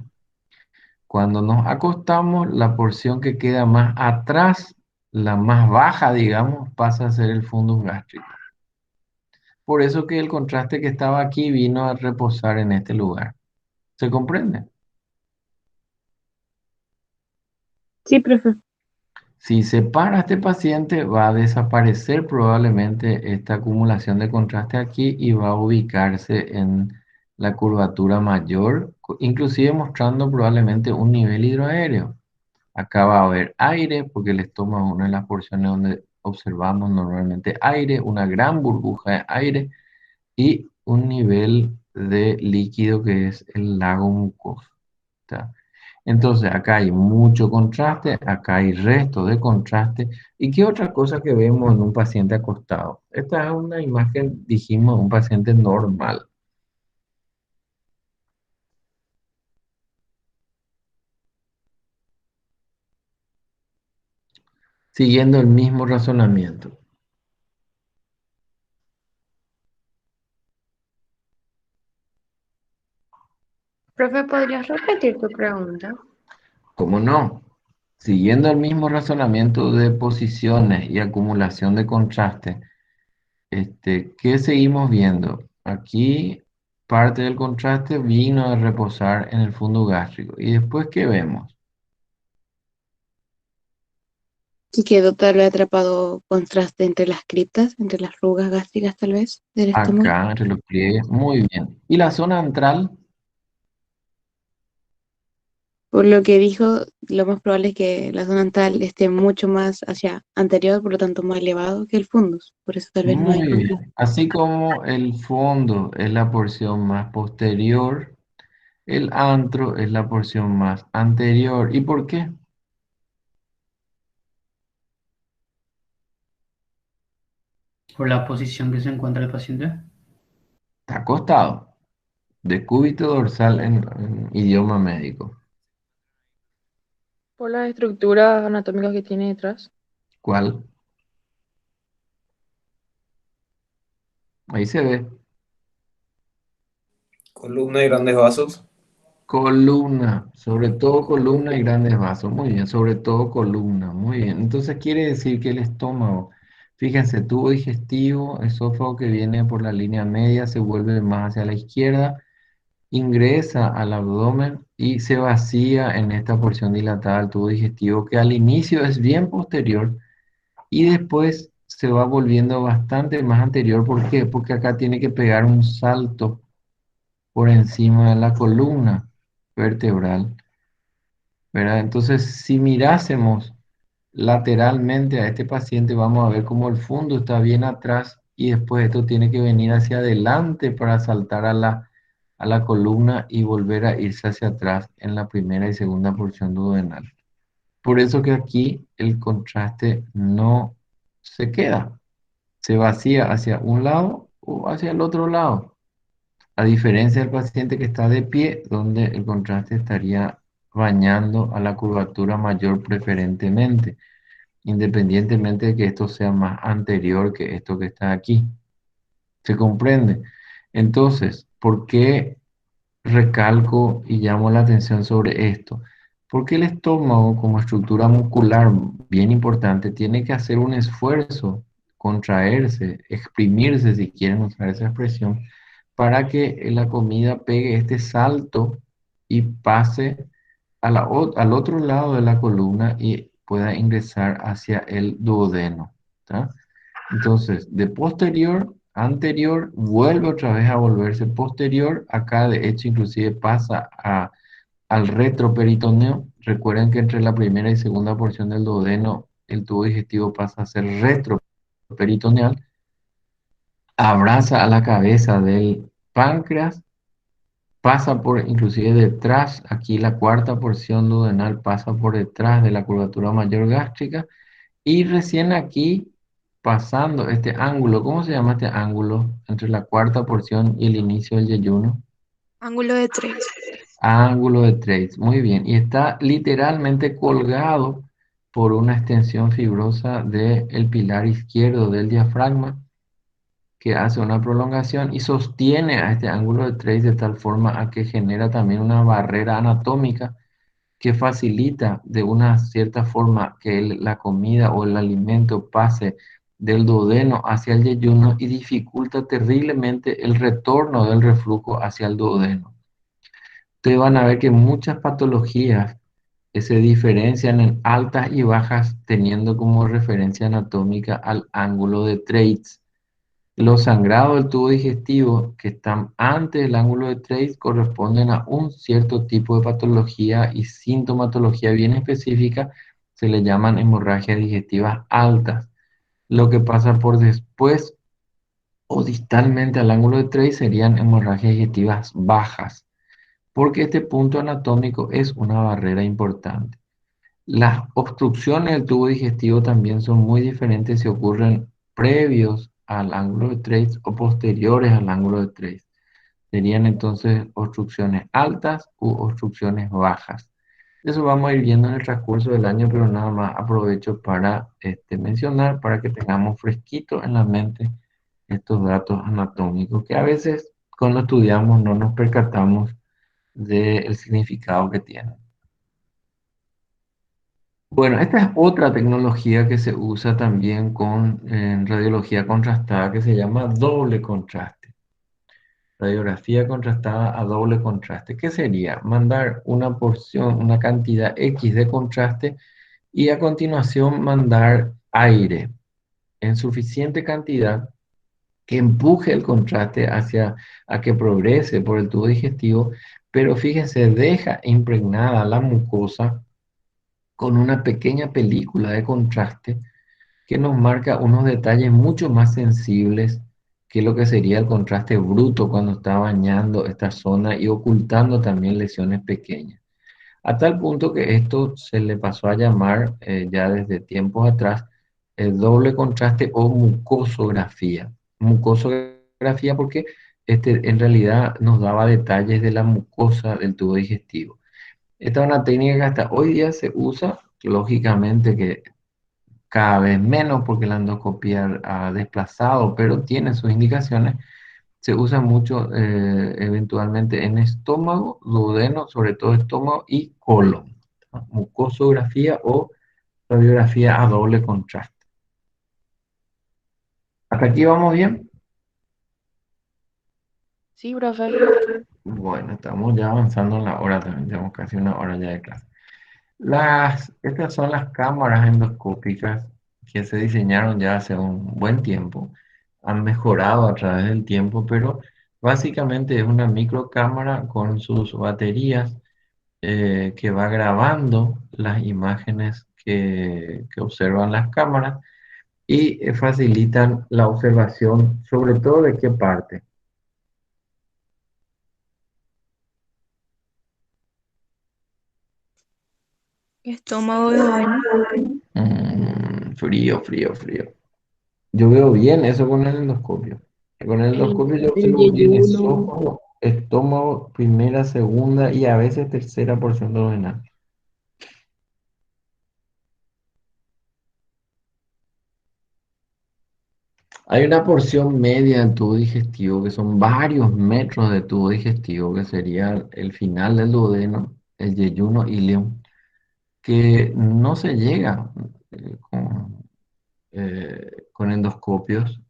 Cuando nos acostamos, la porción que queda más atrás, la más baja, digamos, pasa a ser el fundus gástrico. Por eso que el contraste que estaba aquí vino a reposar en este lugar. ¿Se comprende? Sí, profe. Si se para a este paciente, va a desaparecer probablemente esta acumulación de contraste aquí y va a ubicarse en la curvatura mayor, inclusive mostrando probablemente un nivel hidroaéreo. Acá va a haber aire, porque el estómago es una de las porciones donde observamos normalmente aire, una gran burbuja de aire y un nivel de líquido que es el lago mucoso. ¿Está? Entonces, acá hay mucho contraste, acá hay resto de contraste. ¿Y qué otra cosa que vemos en un paciente acostado? Esta es una imagen, dijimos, de un paciente normal. Siguiendo el mismo razonamiento. Profe, ¿podrías repetir tu pregunta? ¿Cómo no? Siguiendo el mismo razonamiento de posiciones y acumulación de contraste, ¿qué seguimos viendo? Aquí parte del contraste vino a reposar en el fondo gástrico. ¿Y después qué vemos? Y quedó tal vez atrapado contraste entre las criptas, entre las rugas gástricas tal vez del estómago. Acá, entre los pliegues, muy bien. ¿Y la zona antral? Por lo que dijo, lo más probable es que la zona antral esté mucho más hacia anterior, por lo tanto más elevado que el fundus. Por eso tal vez no hay Muy contraste. bien. Así como el fondo es la porción más posterior, el antro es la porción más anterior. ¿Y por qué? Por la posición que se encuentra el paciente. Está acostado, decúbito dorsal en idioma médico. Por las estructuras anatómicas que tiene detrás. ¿Cuál? Ahí se ve. Columna y grandes vasos. Columna, sobre todo columna y grandes vasos. Muy bien, sobre todo columna. Muy bien. Entonces quiere decir que el estómago, fíjense, tubo digestivo, esófago que viene por la línea media, se vuelve más hacia la izquierda, ingresa al abdomen y se vacía en esta porción dilatada del tubo digestivo que al inicio es bien posterior y después se va volviendo bastante más anterior. ¿Por qué? Porque acá tiene que pegar un salto por encima de la columna vertebral, ¿verdad? Entonces, si mirásemos lateralmente a este paciente, vamos a ver cómo el fondo está bien atrás y después esto tiene que venir hacia adelante para saltar a la columna y volver a irse hacia atrás en la primera y segunda porción duodenal. Por eso que aquí el contraste no se queda, se vacía hacia un lado o hacia el otro lado. A diferencia del paciente que está de pie, donde el contraste estaría bañando a la curvatura mayor preferentemente, independientemente de que esto sea más anterior que esto que está aquí. ¿Se comprende? Entonces, ¿por qué recalco y llamo la atención sobre esto? Porque el estómago, como estructura muscular bien importante, tiene que hacer un esfuerzo, contraerse, exprimirse, si quieren usar esa expresión, para que la comida pegue este salto y pase al otro lado de la columna y pueda ingresar hacia el duodeno. ¿Tá? Entonces, de posterior, anterior, vuelve otra vez a volverse posterior. Acá, de hecho, inclusive pasa al retroperitoneo. Recuerden que entre la primera y segunda porción del duodeno el tubo digestivo pasa a ser retroperitoneal, abraza a la cabeza del páncreas, pasa por inclusive detrás, aquí la cuarta porción duodenal pasa por detrás de la curvatura mayor gástrica y recién aquí pasando este ángulo, ¿cómo se llama este ángulo entre la cuarta porción y el inicio del yeyuno? Ángulo de 3. Ángulo de Treitz, muy bien. Y está literalmente colgado por una extensión fibrosa del pilar izquierdo del diafragma que hace una prolongación y sostiene a este ángulo de Treitz de tal forma a que genera también una barrera anatómica que facilita de una cierta forma que la comida o el alimento pase del duodeno hacia el yeyuno y dificulta terriblemente el retorno del reflujo hacia el duodeno. Ustedes van a ver que muchas patologías se diferencian en altas y bajas teniendo como referencia anatómica al ángulo de Treitz. Los sangrados del tubo digestivo que están antes del ángulo de Treitz corresponden a un cierto tipo de patología y sintomatología bien específica, se le llaman hemorragias digestivas altas. Lo que pasa por después o distalmente al ángulo de Treitz serían hemorragias digestivas bajas, porque este punto anatómico es una barrera importante. Las obstrucciones del tubo digestivo también son muy diferentes si ocurren previos al ángulo de Treitz o posteriores al ángulo de Treitz. Serían entonces obstrucciones altas u obstrucciones bajas. Eso vamos a ir viendo en el transcurso del año, pero nada más aprovecho para mencionar, para que tengamos fresquito en la mente estos datos anatómicos, que a veces cuando estudiamos no nos percatamos del significado que tienen. Bueno, esta es otra tecnología que se usa también en radiología contrastada que se llama doble contraste. Radiografía contrastada a doble contraste. ¿Qué sería? Mandar una porción, una cantidad X de contraste y a continuación mandar aire en suficiente cantidad que empuje el contraste hacia a que progrese por el tubo digestivo, pero fíjense, deja impregnada la mucosa con una pequeña película de contraste que nos marca unos detalles mucho más sensibles que lo que sería el contraste bruto cuando está bañando esta zona y ocultando también lesiones pequeñas. A tal punto que esto se le pasó a llamar ya desde tiempos atrás el doble contraste o mucosografía. Mucosografía porque en realidad nos daba detalles de la mucosa del tubo digestivo. Esta es una técnica que hasta hoy día se usa, lógicamente que cada vez menos porque la endoscopía ha desplazado, pero tiene sus indicaciones. Se usa mucho eventualmente en estómago, duodeno, sobre todo estómago y colon. Mucosografía o radiografía a doble contraste. ¿Hasta aquí vamos bien? Sí, profe. Bueno, estamos ya avanzando en la hora también, tenemos casi una hora ya de clase. Estas son las cámaras endoscópicas que se diseñaron ya hace un buen tiempo. Han mejorado a través del tiempo, pero básicamente es una microcámara con sus baterías que va grabando las imágenes que observan las cámaras y facilitan la observación, sobre todo de qué parte. Estómago de duodeno. Frío, frío, frío. Yo veo bien eso con el endoscopio. Con el endoscopio yo El observo bien yeyuno. esófago, estómago, primera, segunda y a veces tercera porción duodenal. Hay una porción media del tubo digestivo que son varios metros de tubo digestivo, que sería el final del duodeno, el yeyuno ileum, que no se llega con endoscopios,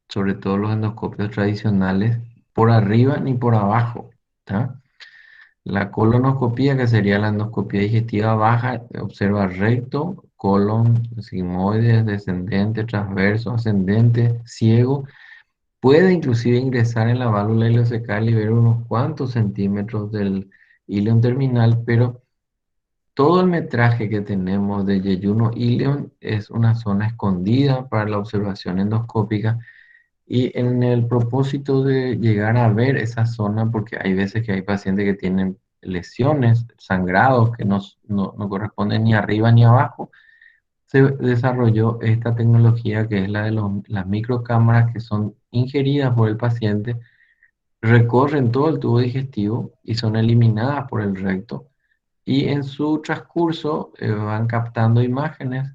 sobre todo los endoscopios tradicionales, por arriba ni por abajo, ¿tá? La colonoscopía, que sería la endoscopía digestiva baja, observa recto, colon, sigmoide, descendente, transverso, ascendente, ciego. Puede inclusive ingresar en la válvula ileocecal y ver unos cuantos centímetros del ileum terminal, pero todo el metraje que tenemos de yeyuno ilion es una zona escondida para la observación endoscópica y en el propósito de llegar a ver esa zona, porque hay veces que hay pacientes que tienen lesiones, sangrados que no corresponden ni arriba ni abajo, se desarrolló esta tecnología que es la de las microcámaras que son ingeridas por el paciente, recorren todo el tubo digestivo y son eliminadas por el recto y en su transcurso van captando imágenes.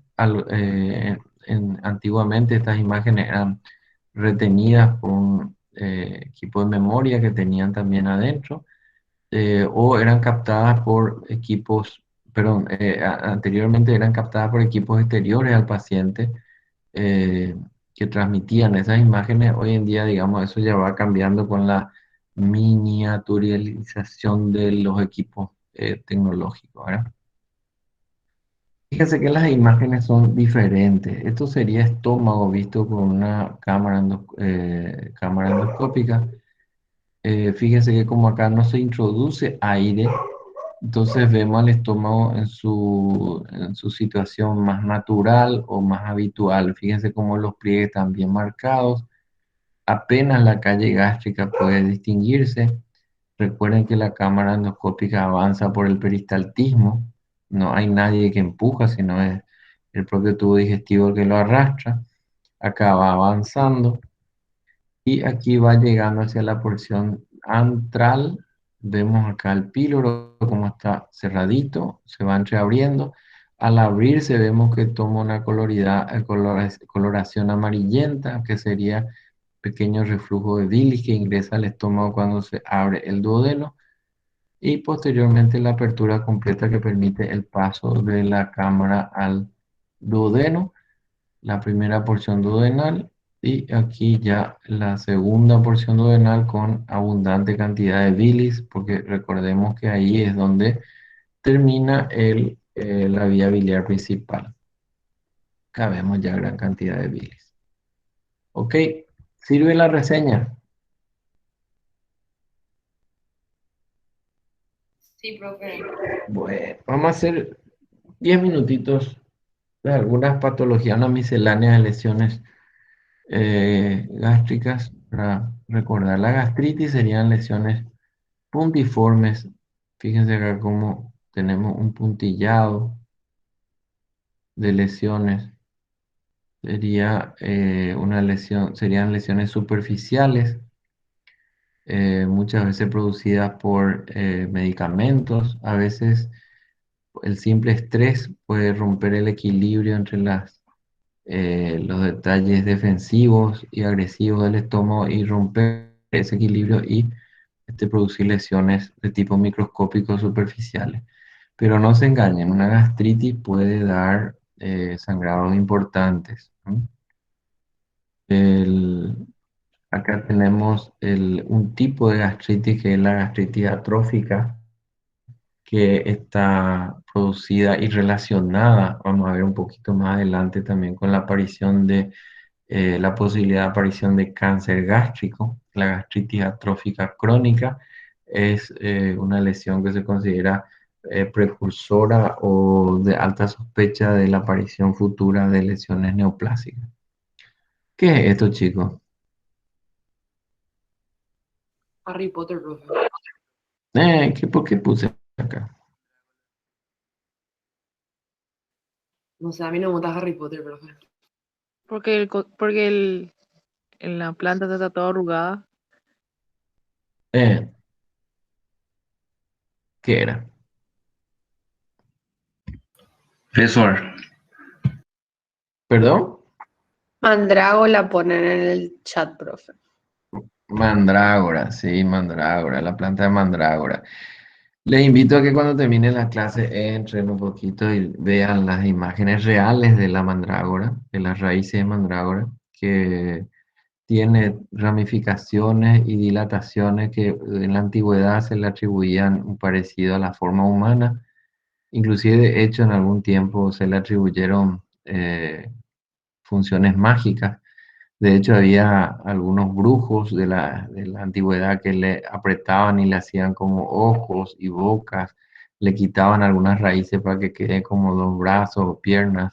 Antiguamente estas imágenes eran retenidas por un equipo de memoria que tenían también adentro, o eran captadas por equipos, perdón, anteriormente eran captadas por equipos exteriores al paciente, eh, que transmitían esas imágenes. Hoy en día, digamos, eso ya va cambiando con la miniaturización de los equipos tecnológicos, ¿verdad? Fíjense que las imágenes son diferentes. Esto sería estómago visto con una cámara endoscópica. Fíjense que como acá no se introduce aire, entonces vemos al estómago en su situación más natural o más habitual. Fíjense cómo los pliegues están bien marcados. Apenas la calle gástrica puede distinguirse. Recuerden que la cámara endoscópica avanza por el peristaltismo. No hay nadie que empuja, sino es el propio tubo digestivo el que lo arrastra. Acá va avanzando y aquí va llegando hacia la porción antral. Vemos acá el píloro como está cerradito, se va entreabriendo. Al abrirse vemos que toma una coloración amarillenta, que sería pequeño reflujo de bilis que ingresa al estómago cuando se abre el duodeno. Y posteriormente la apertura completa que permite el paso de la cámara al duodeno, la primera porción duodenal y aquí ya la segunda porción duodenal con abundante cantidad de bilis, porque recordemos que ahí es donde termina la vía biliar principal. Acá vemos ya gran cantidad de bilis. Ok, ¿sirve la reseña? Sí, profe. Bueno, vamos a hacer 10 minutitos de algunas patologías, una miscelánea de lesiones gástricas. Para recordar, la gastritis serían lesiones puntiformes. Fíjense acá cómo tenemos un puntillado de lesiones. Serían lesiones superficiales, muchas veces producidas por medicamentos. A veces el simple estrés puede romper el equilibrio entre los detalles defensivos y agresivos del estómago y romper ese equilibrio y producir lesiones de tipo microscópico superficiales. Pero no se engañen, una gastritis puede dar sangrados importantes. Acá tenemos un tipo de gastritis que es la gastritis atrófica, que está producida y relacionada, vamos a ver un poquito más adelante también con la aparición de la posibilidad de aparición de cáncer gástrico. La gastritis atrófica crónica es una lesión que se considera precursora o de alta sospecha de la aparición futura de lesiones neoplásicas. ¿Qué es esto, chicos? Harry Potter, profe. ¿Por qué puse acá? No sé, a mí no me gusta Harry Potter, profe. En la planta está toda arrugada. ¿Qué era? Profesor, ¿Perdón? Mandrago la ponen en el chat, profe. Mandrágora, sí, mandrágora, la planta de mandrágora. Les invito a que cuando terminen la clase entren un poquito y vean las imágenes reales de la mandrágora, de las raíces de mandrágora, que tiene ramificaciones y dilataciones que en la antigüedad se le atribuían un parecido a la forma humana. Inclusive, de hecho, en algún tiempo se le atribuyeron funciones mágicas. De hecho, había algunos brujos de la antigüedad que le apretaban y le hacían como ojos y bocas, le quitaban algunas raíces para que quede como dos brazos o piernas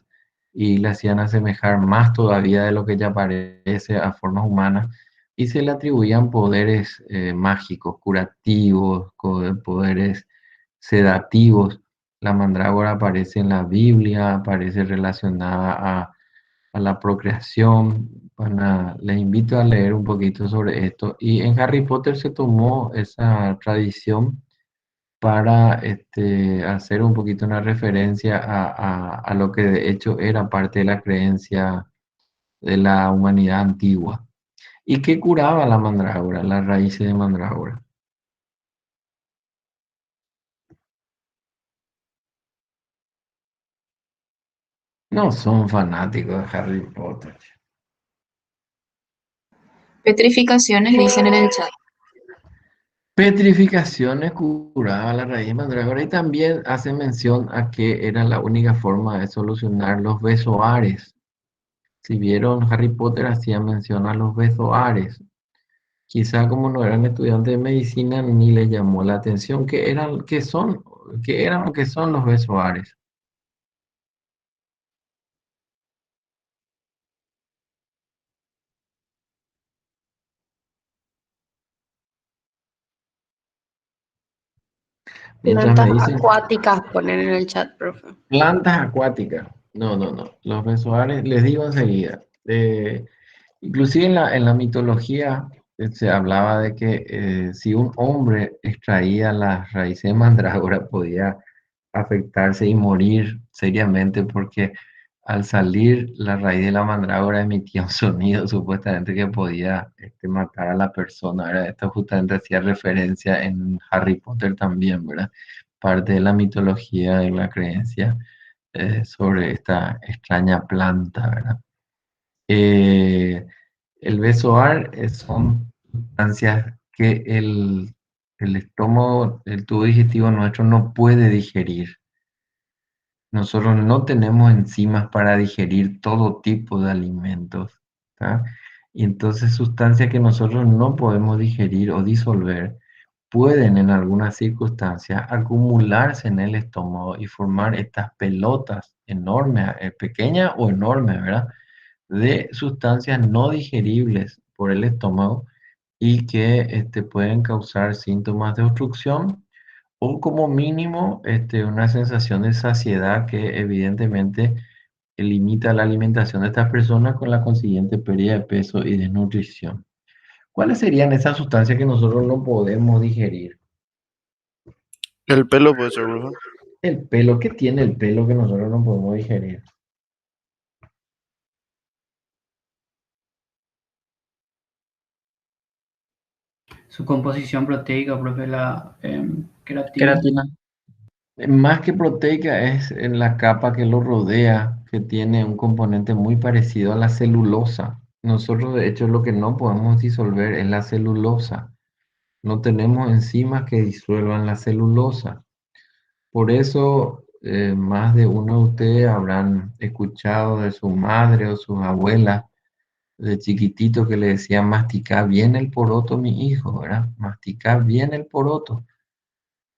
y le hacían asemejar más todavía de lo que ya parece a formas humanas y se le atribuían poderes mágicos, curativos, poderes sedativos. La mandrágora aparece en la Biblia, aparece relacionada a la procreación. Les invito a leer un poquito sobre esto. Y en Harry Potter se tomó esa tradición para hacer un poquito una referencia a lo que de hecho era parte de la creencia de la humanidad antigua. ¿Y qué curaba la mandrágora, las raíces de mandrágora? No son fanáticos de Harry Potter. Petrificaciones dicen en el chat. Petrificaciones curaba la raíz de mandrágora y también hace mención a que era la única forma de solucionar los besoares. Si vieron Harry Potter hacía mención a los besoares. Quizá como no eran estudiantes de medicina ni les llamó la atención qué eran lo que son los besoares. Mientras Plantas me dicen acuáticas ponen en el chat, profe. plantas acuáticas. No, no, no. Los besoares, les digo enseguida. Inclusive en la mitología se hablaba de que si un hombre extraía las raíces de mandrágora podía afectarse y morir seriamente porque al salir la raíz de la mandrágora emitía un sonido supuestamente que podía matar a la persona, ¿verdad? Esto justamente hacía referencia en Harry Potter también, ¿verdad? Parte de la mitología y la creencia sobre esta extraña planta, ¿verdad? Eh, el besoar son sustancias que el estómago, el tubo digestivo nuestro no puede digerir. Nosotros no tenemos enzimas para digerir todo tipo de alimentos, ¿tá? Y entonces sustancias que nosotros no podemos digerir o disolver pueden en algunas circunstancias acumularse en el estómago y formar estas pelotas enormes, pequeñas o enormes, ¿verdad? De sustancias no digeribles por el estómago y que pueden causar síntomas de obstrucción o como mínimo una sensación de saciedad que evidentemente limita la alimentación de estas personas con la consiguiente pérdida de peso y desnutrición. ¿Cuáles serían esas sustancias que nosotros no podemos digerir? El pelo puede ser, profe. El pelo, ¿qué tiene el pelo que nosotros no podemos digerir? Su composición proteica, profe, la queratina. Queratina. Más que proteica es en la capa que lo rodea, que tiene un componente muy parecido a la celulosa. Nosotros, de hecho, lo que no podemos disolver es la celulosa. No tenemos enzimas que disuelvan la celulosa. Por eso, más de uno de ustedes habrán escuchado de su madre o sus abuelas de chiquitito que le decían, mastica bien el poroto, mi hijo, ¿verdad? Mastica bien el poroto.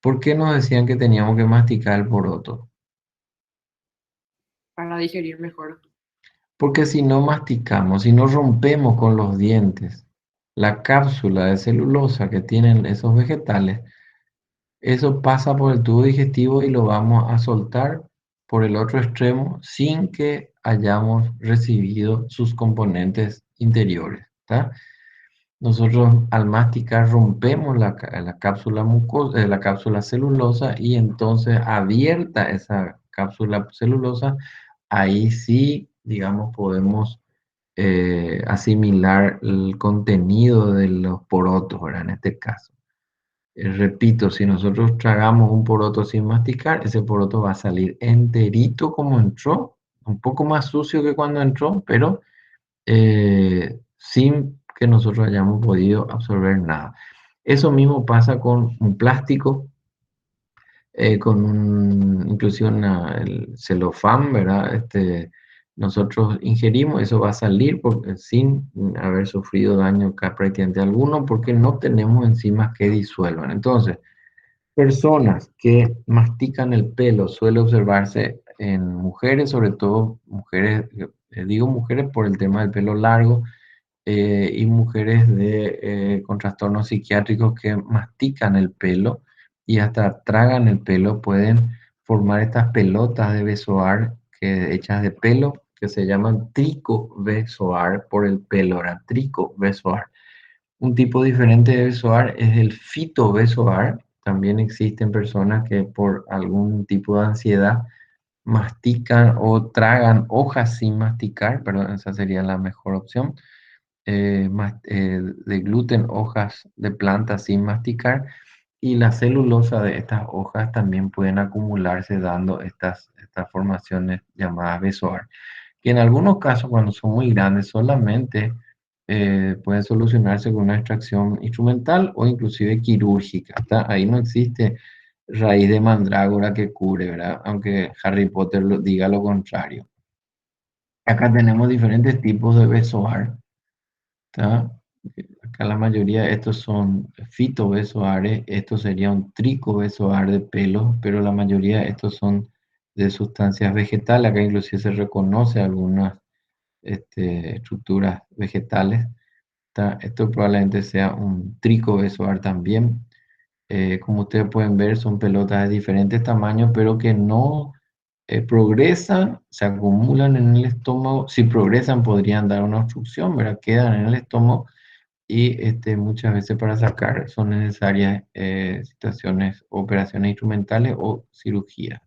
¿Por qué nos decían que teníamos que masticar el poroto? Para digerir mejor. Porque si no masticamos, si no rompemos con los dientes la cápsula de celulosa que tienen esos vegetales, eso pasa por el tubo digestivo y lo vamos a soltar por el otro extremo sin que hayamos recibido sus componentes interiores, ¿tá? Nosotros al masticar rompemos la cápsula mucosa, la cápsula celulosa y entonces abierta esa cápsula celulosa, ahí sí, digamos, podemos asimilar el contenido de los porotos, ¿verdad? En este caso. Repito, si nosotros tragamos un poroto sin masticar, ese poroto va a salir enterito como entró, un poco más sucio que cuando entró, pero sin que nosotros hayamos podido absorber nada. Eso mismo pasa con un plástico, inclusive el celofán, ¿verdad? Nosotros ingerimos, eso va a salir sin haber sufrido daño prácticamente alguno, porque no tenemos enzimas que disuelvan. Entonces, Personas que mastican el pelo suele observarse en mujeres, sobre todo mujeres, digo mujeres por el tema del pelo largo, y mujeres con trastornos psiquiátricos que mastican el pelo y hasta tragan el pelo, pueden formar estas pelotas de besoar hechas de pelo que se llaman tricobesoar por el pelo, ¿verdad? Tricobesoar. Un tipo diferente de besoar es el fitobesoar. También existen personas que por algún tipo de ansiedad mastican o tragan hojas sin masticar, perdón, esa sería la mejor opción. De gluten, hojas de plantas sin masticar, y la celulosa de estas hojas también pueden acumularse dando estas formaciones llamadas besoar, que en algunos casos cuando son muy grandes solamente pueden solucionarse con una extracción instrumental o inclusive quirúrgica. Ahí no existe raíz de mandrágora que cure, ¿verdad? Aunque Harry Potter diga lo contrario. Acá tenemos diferentes tipos de besoar. ¿Tá? Acá la mayoría de estos son fitobesoares, esto sería un tricobesoar de pelo, pero la mayoría de estos son de sustancias vegetales. Acá inclusive se reconoce algunas estructuras vegetales. ¿Tá? Esto probablemente sea un tricobesoar también. Como ustedes pueden ver, son pelotas de diferentes tamaños, pero que no progresan, se acumulan en el estómago. Si progresan, podrían dar una obstrucción, ¿verdad? Quedan en el estómago y muchas veces para sacar son necesarias situaciones, operaciones instrumentales o cirugía.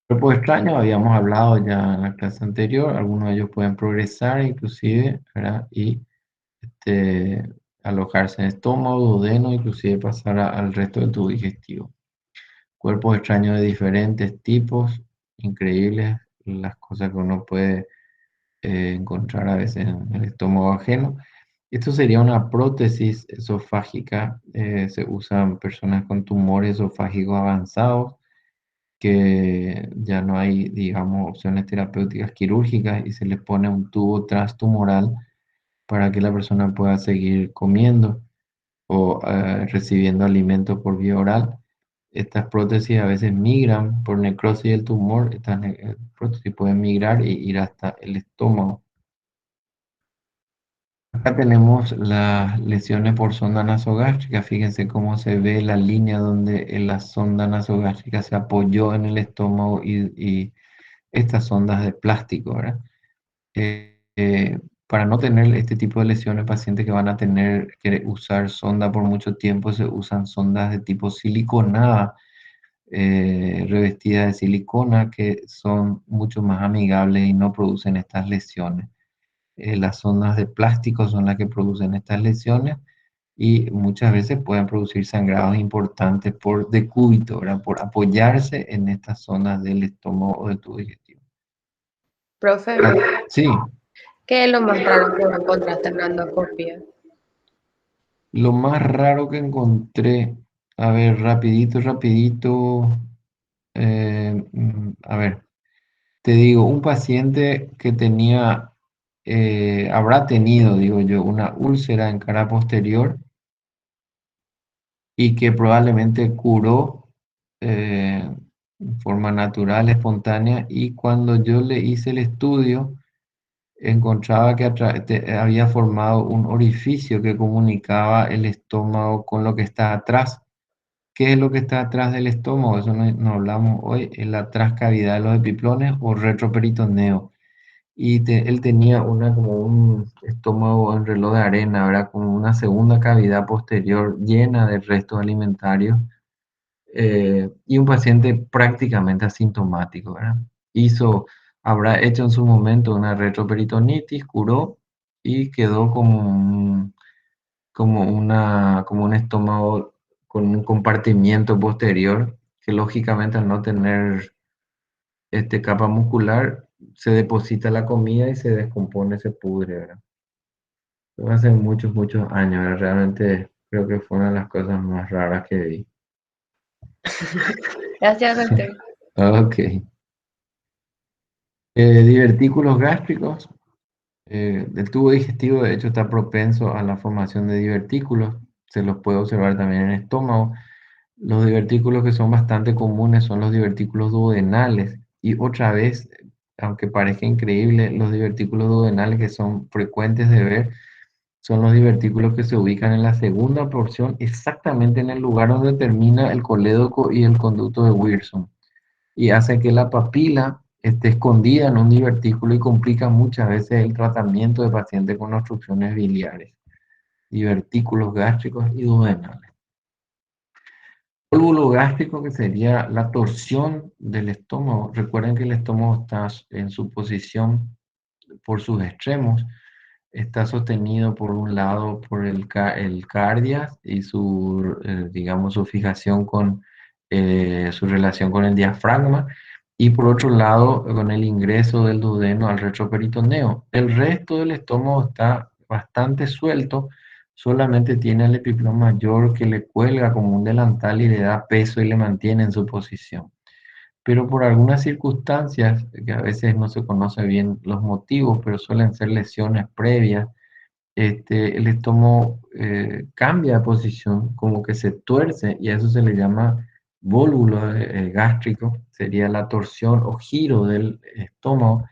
Cuerpos extraños, habíamos hablado ya en la clase anterior, algunos de ellos pueden progresar inclusive, ¿verdad? Y alojarse en el estómago, duodeno, inclusive pasar al resto del tubo digestivo. Cuerpos extraños de diferentes tipos, increíbles las cosas que uno puede encontrar a veces en el estómago ajeno. Esto sería una prótesis esofágica. Se usan personas con tumores esofágicos avanzados, que ya no hay, digamos, opciones terapéuticas quirúrgicas y se les pone un tubo transtumoral para que la persona pueda seguir comiendo o recibiendo alimento por vía oral. Estas prótesis a veces migran por necrosis del tumor. Estas prótesis pueden migrar e ir hasta el estómago. Acá tenemos las lesiones por sonda nasogástrica. Fíjense cómo se ve la línea donde la sonda nasogástrica se apoyó en el estómago y estas sondas de plástico, ¿verdad? Para no tener este tipo de lesiones, pacientes que van a tener que usar sonda por mucho tiempo, se usan sondas de tipo siliconada, revestidas de silicona, que son mucho más amigables y no producen estas lesiones. Las sondas de plástico son las que producen estas lesiones y muchas veces pueden producir sangrados importantes por decúbito, ¿verdad? Por apoyarse en estas zonas del estómago o del tubo digestivo. Profe, Sí, ¿qué es lo más raro que encontraste en la endoscopia? lo más raro que encontré, a ver, rapidito, a ver, te digo, un paciente que tenía, habrá tenido, digo yo, una úlcera en cara posterior y que probablemente curó de forma natural, espontánea, y cuando yo le hice el estudio, encontraba que había formado un orificio que comunicaba el estómago con lo que está atrás. ¿Qué es lo que está atrás del estómago? Eso no hablamos hoy, es la trascavidad de los epiplones o retroperitoneo. Y él tenía como un estómago en reloj de arena, ¿verdad? Como una segunda cavidad posterior llena de restos alimentarios, y un paciente prácticamente asintomático, ¿verdad? Habrá hecho en su momento una retroperitonitis, curó y quedó como un estómago con un compartimiento posterior que lógicamente al no tener capa muscular se deposita la comida y se descompone, se pudre, ¿verdad? Hace muchos años, ¿verdad? Realmente creo que fue una de las cosas más raras que vi. Gracias, doctor. Ok. Divertículos gástricos. El tubo digestivo, de hecho, está propenso a la formación de divertículos. Se los puede observar también en el estómago. Los divertículos que son bastante comunes son los divertículos duodenales. Y otra vez, aunque parezca increíble, los divertículos duodenales que son frecuentes de ver son los divertículos que se ubican en la segunda porción, exactamente en el lugar donde termina el colédoco y el conducto de Wilson. Y hace que la papila esté escondida en un divertículo y complica muchas veces el tratamiento de pacientes con obstrucciones biliares, divertículos gástricos y duodenales. Vólvulo gástrico, que sería la torsión del estómago. Recuerden que el estómago está en su posición por sus extremos. Está sostenido por un lado por el cardias y su, digamos, su fijación con su relación con el diafragma, y por otro lado con el ingreso del duodeno al retroperitoneo. El resto del estómago está bastante suelto, solamente tiene el epiplón mayor que le cuelga como un delantal y le da peso y le mantiene en su posición. Pero por algunas circunstancias, que a veces no se conoce bien los motivos, pero suelen ser lesiones previas, el estómago cambia de posición, como que se tuerce, y a eso se le llama vólvulo gástrico, sería la torsión o giro del estómago.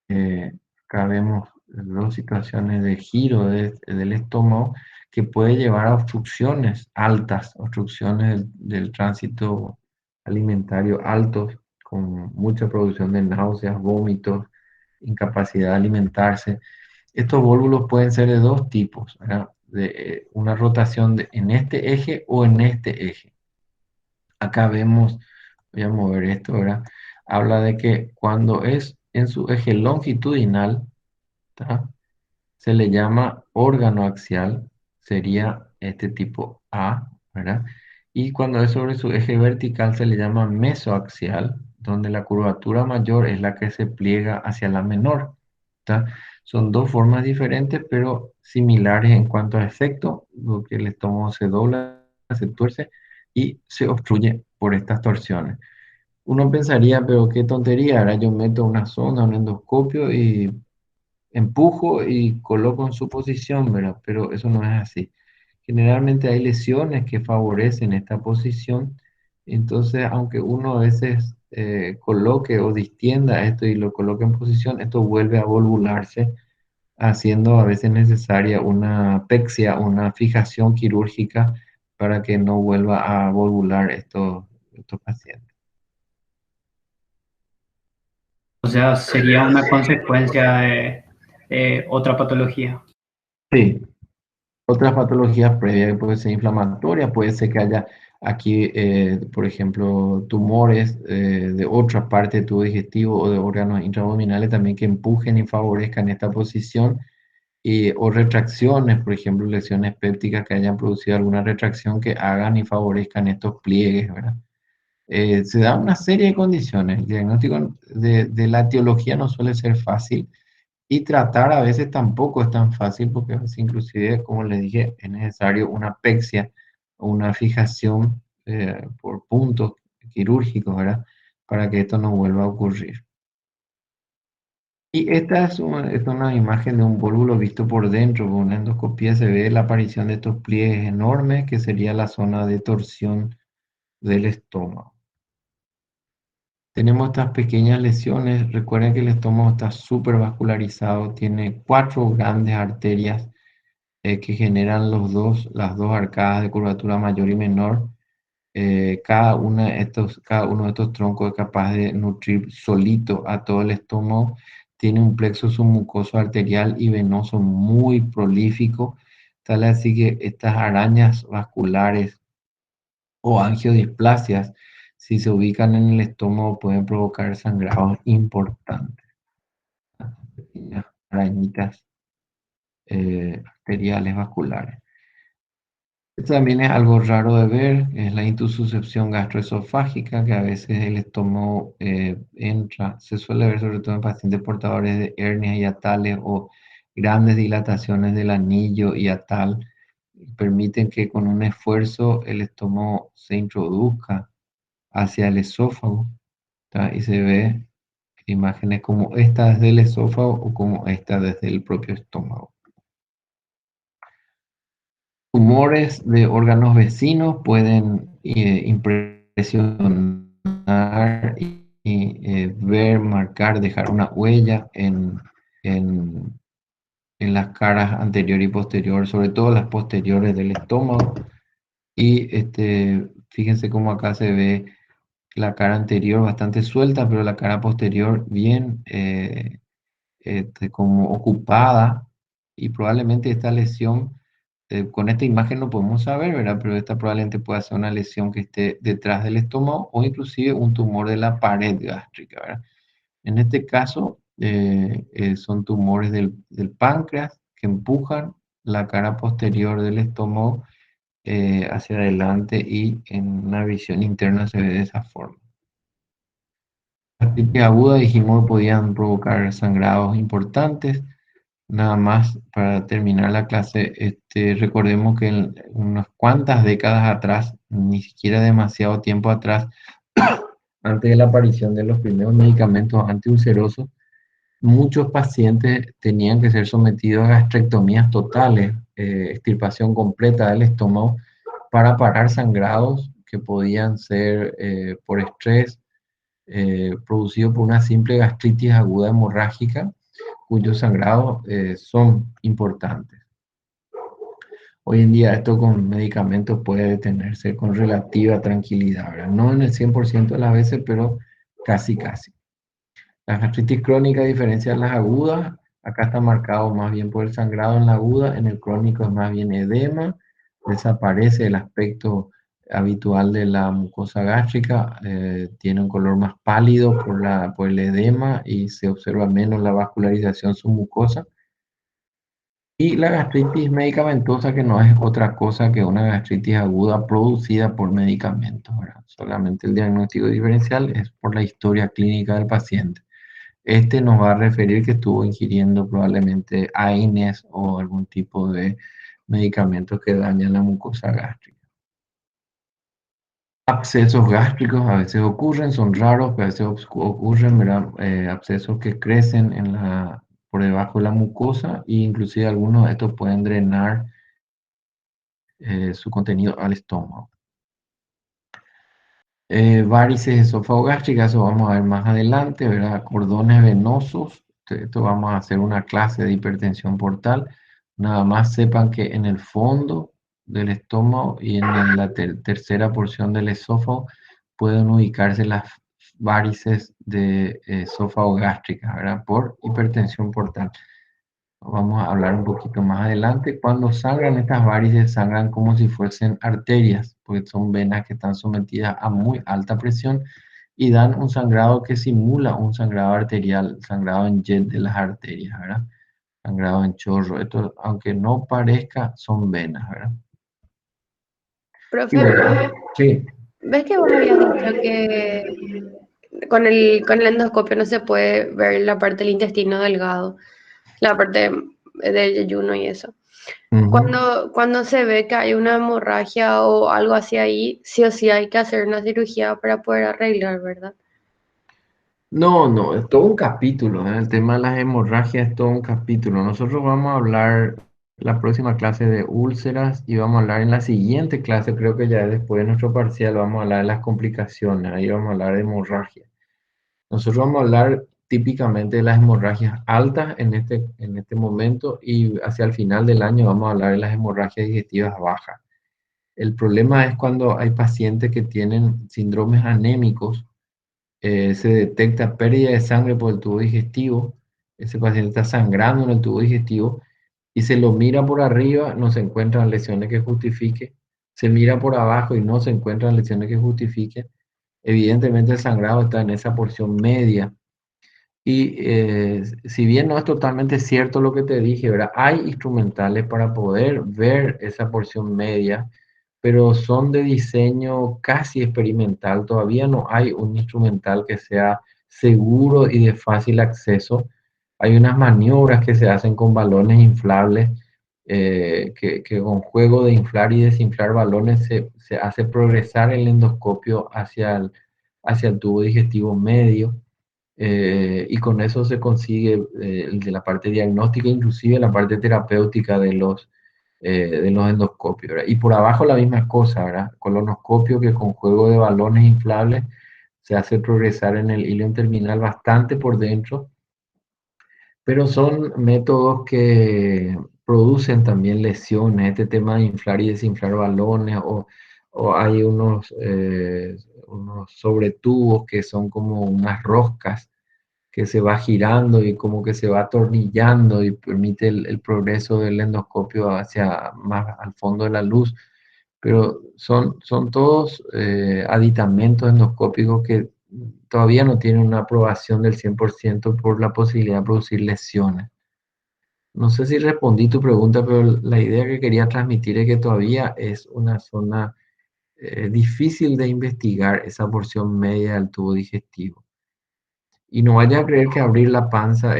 Acá vemos dos situaciones de giro del estómago que puede llevar a obstrucciones altas, obstrucciones del tránsito alimentario altos, con mucha producción de náuseas, vómitos, incapacidad de alimentarse. Estos válvulos pueden ser de dos tipos, ¿verdad? De una rotación en este eje o en este eje. Acá vemos, voy a mover esto, ¿verdad? Habla de que cuando es en su eje longitudinal, ¿tá? Se le llama órgano axial, sería este tipo A, ¿verdad? Y cuando es sobre su eje vertical se le llama mesoaxial, donde la curvatura mayor es la que se pliega hacia la menor, ¿tá? Son dos formas diferentes, pero similares en cuanto a efecto, porque el estómago se dobla, se tuerce y se obstruye por estas torsiones. Uno pensaría, pero qué tontería, ahora yo meto una sonda, un endoscopio y empujo y coloco en su posición, ¿verdad? Pero eso no es así. Generalmente hay lesiones que favorecen esta posición, entonces aunque uno a veces coloque o distienda esto y lo coloque en posición, esto vuelve a volvularse, haciendo a veces necesaria una pexia, una fijación quirúrgica para que no vuelva a volvular estos pacientes. O sea, sería una consecuencia de otra patología. Sí, otras patologías previas que pueden ser inflamatorias, puede ser que haya aquí, por ejemplo, tumores de otra parte de tu digestivo o de órganos intraabdominales también que empujen y favorezcan esta posición, o retracciones, por ejemplo, lesiones pépticas que hayan producido alguna retracción que hagan y favorezcan estos pliegues, ¿verdad? Se da una serie de condiciones. El diagnóstico de la etiología no suele ser fácil, y tratar a veces tampoco es tan fácil, porque a veces inclusive, como les dije, es necesario una pexia o una fijación por puntos quirúrgicos, ¿verdad? Para que esto no vuelva a ocurrir. Y esta es una imagen de un vólvulo visto por dentro. Con una endoscopía se ve la aparición de estos pliegues enormes, que sería la zona de torsión del estómago. Tenemos estas pequeñas lesiones. Recuerden que el estómago está súper vascularizado, tiene 4 grandes arterias que generan las dos arcadas de curvatura mayor y menor. Cada uno de estos troncos es capaz de nutrir solito a todo el estómago. Tiene un plexo submucoso arterial y venoso muy prolífico, tal así que estas arañas vasculares o angiodisplasias, si se ubican en el estómago, pueden provocar sangrados importantes. Pequeñas arañitas arteriales vasculares. Esto también es algo raro de ver, es la intususcepción gastroesofágica, que a veces el estómago entra, se suele ver sobre todo en pacientes portadores de hernias hiatales o grandes dilataciones del anillo hiatal, permiten que con un esfuerzo el estómago se introduzca hacia el esófago, ¿tá? Y se ve imágenes como esta desde el esófago o como esta desde el propio estómago. Tumores de órganos vecinos pueden impresionar y ver, marcar, dejar una huella en las caras anterior y posterior, sobre todo las posteriores del estómago. Y fíjense cómo acá se ve la cara anterior bastante suelta, pero la cara posterior bien como ocupada, y probablemente esta lesión, con esta imagen no podemos saber, ¿verdad? Pero esta probablemente pueda ser una lesión que esté detrás del estómago o inclusive un tumor de la pared gástrica, ¿verdad? En este caso, son tumores del páncreas que empujan la cara posterior del estómago hacia adelante, y en una visión interna se ve de esa forma. Las gastritis agudas dijimos que podían provocar sangrados importantes. Nada más para terminar la clase, recordemos que en unas cuantas décadas atrás, ni siquiera demasiado tiempo atrás, antes de la aparición de los primeros medicamentos antiulcerosos, muchos pacientes tenían que ser sometidos a gastrectomías totales, extirpación completa del estómago, para parar sangrados que podían ser por estrés, producido por una simple gastritis aguda hemorrágica, cuyos sangrados son importantes. Hoy en día esto con medicamentos puede detenerse con relativa tranquilidad, ¿verdad? No en el 100% de las veces, pero casi. La gastritis crónica, a diferencia de las agudas, acá está marcado más bien por el sangrado en la aguda, en el crónico es más bien edema, desaparece el aspecto habitual de la mucosa gástrica, tiene un color más pálido por el edema y se observa menos la vascularización submucosa. Y la gastritis medicamentosa, que no es otra cosa que una gastritis aguda producida por medicamentos, ¿verdad? Solamente el diagnóstico diferencial es por la historia clínica del paciente. Nos va a referir que estuvo ingiriendo probablemente AINES o algún tipo de medicamentos que dañan la mucosa gástrica. Abscesos gástricos a veces ocurren, son raros, pero a veces ocurren, ¿verdad? Abscesos que crecen por debajo de la mucosa, e inclusive algunos de estos pueden drenar su contenido al estómago. Varices esofágogástricas, eso vamos a ver más adelante, ¿verdad? Cordones venosos, esto vamos a hacer una clase de hipertensión portal. Nada más sepan que en el fondo del estómago y en la tercera porción del esófago pueden ubicarse las varices de esofágogástricas, ¿verdad? Por hipertensión portal. Vamos a hablar un poquito más adelante. Cuando sangran estas varices, sangran como si fuesen arterias, porque son venas que están sometidas a muy alta presión y dan un sangrado que simula un sangrado arterial, sangrado en jet de las arterias, ¿verdad? Sangrado en chorro. Esto, aunque no parezca, son venas, ¿verdad? Profe, Sí. ¿ves que vos habías dicho que con el endoscopio no se puede ver la parte del intestino delgado, la parte del ayuno y eso? Cuando se ve que hay una hemorragia o algo así ahí, sí o sí hay que hacer una cirugía para poder arreglar, ¿verdad? No, es todo un capítulo, ¿eh? El tema de las hemorragias es todo un capítulo. Nosotros vamos a hablar la próxima clase de úlceras, y vamos a hablar en la siguiente clase, creo que ya después de nuestro parcial, vamos a hablar de las complicaciones, ahí vamos a hablar de hemorragia. Nosotros vamos a hablar típicamente de las hemorragias altas en este momento, y hacia el final del año vamos a hablar de las hemorragias digestivas bajas. El problema es cuando hay pacientes que tienen síndromes anémicos, se detecta pérdida de sangre por el tubo digestivo, ese paciente está sangrando en el tubo digestivo y se lo mira por arriba, no se encuentran lesiones que justifiquen, se mira por abajo y no se encuentran lesiones que justifiquen. Evidentemente el sangrado está en esa porción media. Y si bien no es totalmente cierto lo que te dije, ¿verdad? Hay instrumentales para poder ver esa porción media, pero son de diseño casi experimental. Todavía no hay un instrumental que sea seguro y de fácil acceso. Hay unas maniobras que se hacen con balones inflables, que con juego de inflar y desinflar balones se hace progresar el endoscopio hacia el tubo digestivo medio. Y con eso se consigue de la parte diagnóstica, inclusive la parte terapéutica de los de los endoscopios, ¿verdad? Y por abajo la misma cosa, ¿verdad? Colonoscopio que con juego de balones inflables se hace progresar en el hilo terminal bastante por dentro, pero son métodos que producen también lesiones, este tema de inflar y desinflar balones, o hay unos sobretubos que son como unas roscas que se va girando y como que se va atornillando y permite el progreso del endoscopio hacia más al fondo de la luz, pero son todos aditamentos endoscópicos que todavía no tienen una aprobación del 100% por la posibilidad de producir lesiones. No sé si respondí tu pregunta, pero la idea que quería transmitir es que todavía es una zona difícil de investigar, esa porción media del tubo digestivo. Y no vaya a creer que abrir la panza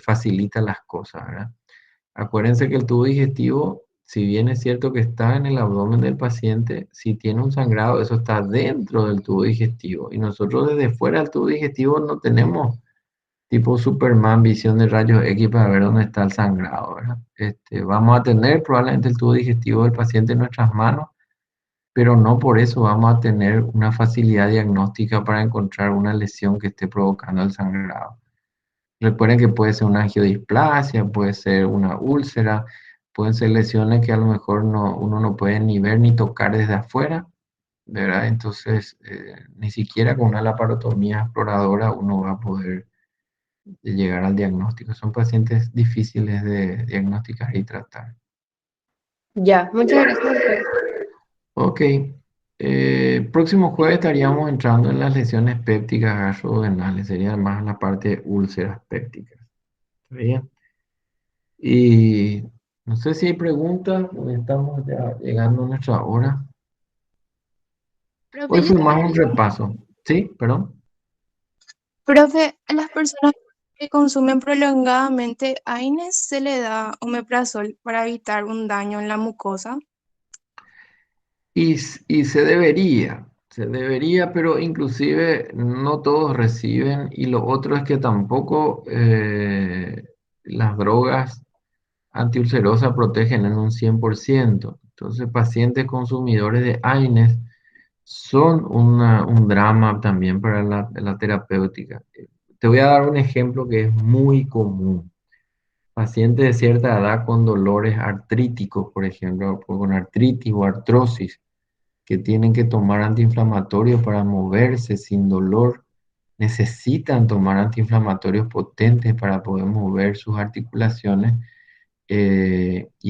facilita las cosas, ¿verdad? Acuérdense que el tubo digestivo, si bien es cierto que está en el abdomen del paciente, si tiene un sangrado, eso está dentro del tubo digestivo. Y nosotros desde fuera del tubo digestivo no tenemos tipo Superman, visión de rayos X para ver dónde está el sangrado, ¿verdad? Vamos a tener probablemente el tubo digestivo del paciente en nuestras manos, pero no por eso vamos a tener una facilidad diagnóstica para encontrar una lesión que esté provocando el sangrado. Recuerden que puede ser una angiodisplasia, puede ser una úlcera, pueden ser lesiones que a lo mejor uno no puede ni ver ni tocar desde afuera, ¿verdad? Entonces, ni siquiera con una laparotomía exploradora uno va a poder llegar al diagnóstico. Son pacientes difíciles de diagnosticar y tratar. Ya, muchas gracias. Ok. Próximo jueves estaríamos entrando en las lesiones pépticas gastrodenales. Sería más la parte de úlceras pépticas. ¿Está bien? Y no sé si hay preguntas. Estamos ya llegando a nuestra hora. Profe, Hoy yo fue tengo más una un repaso. ¿Sí? ¿Perdón? Profe, a las personas que consumen prolongadamente AINES se le da omeprazol para evitar un daño en la mucosa. Y se debería, pero inclusive no todos reciben. Y lo otro es que tampoco las drogas antiulcerosas protegen en un 100%. Entonces, pacientes consumidores de AINES son un drama también para la terapéutica. Te voy a dar un ejemplo que es muy común. Pacientes de cierta edad con dolores artríticos, por ejemplo, con artritis o artrosis, que tienen que tomar antiinflamatorios para moverse sin dolor, necesitan tomar antiinflamatorios potentes para poder mover sus articulaciones. Y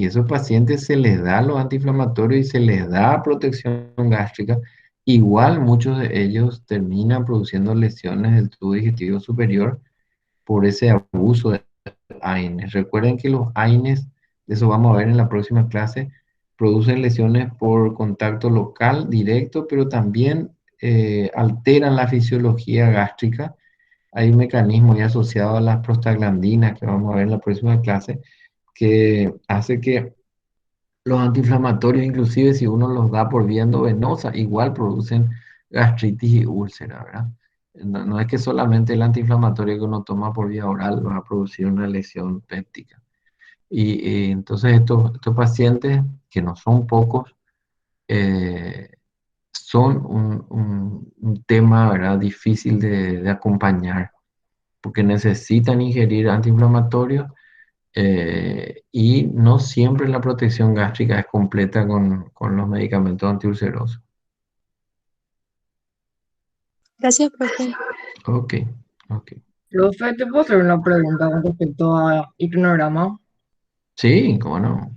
a esos pacientes se les da los antiinflamatorios y se les da protección gástrica. Igual muchos de ellos terminan produciendo lesiones del tubo digestivo superior por ese abuso de AINES. Recuerden que los AINES, eso vamos a ver en la próxima clase, producen lesiones por contacto local, directo, pero también alteran la fisiología gástrica. Hay un mecanismo ya asociado a las prostaglandinas que vamos a ver en la próxima clase que hace que los antiinflamatorios, inclusive si uno los da por vía endovenosa, igual producen gastritis y úlcera, ¿verdad? No es que solamente el antiinflamatorio que uno toma por vía oral va a producir una lesión péptica. Y entonces estos pacientes, que no son pocos, son un tema, ¿verdad?, difícil de acompañar, porque necesitan ingerir antiinflamatorios y no siempre la protección gástrica es completa con los medicamentos antiulcerosos. Gracias, profe. Ok, ok. Profe, ¿te puedo hacer una pregunta con respecto a hipnograma? Sí, cómo no.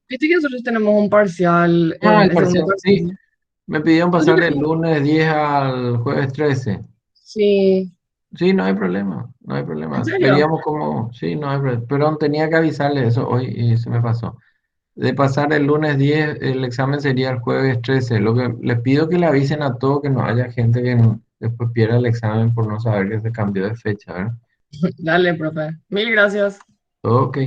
Viste que nosotros tenemos un parcial, El el segundo parcial, sí. parcial. Me pidieron Entonces, pasar del lunes 10 al jueves 13. sí, Sí, no hay problema, no hay ¿en problema. serio? Veríamos cómo, sí, no hay problema. Pero tenía que avisarle eso hoy y se me pasó. De pasar el lunes 10, el examen sería el jueves 13. Lo que les pido que le avisen a todos, que no haya gente que después pierda el examen por no saber que se cambió de fecha, ¿verdad? Dale, profe. Mil gracias. Ok.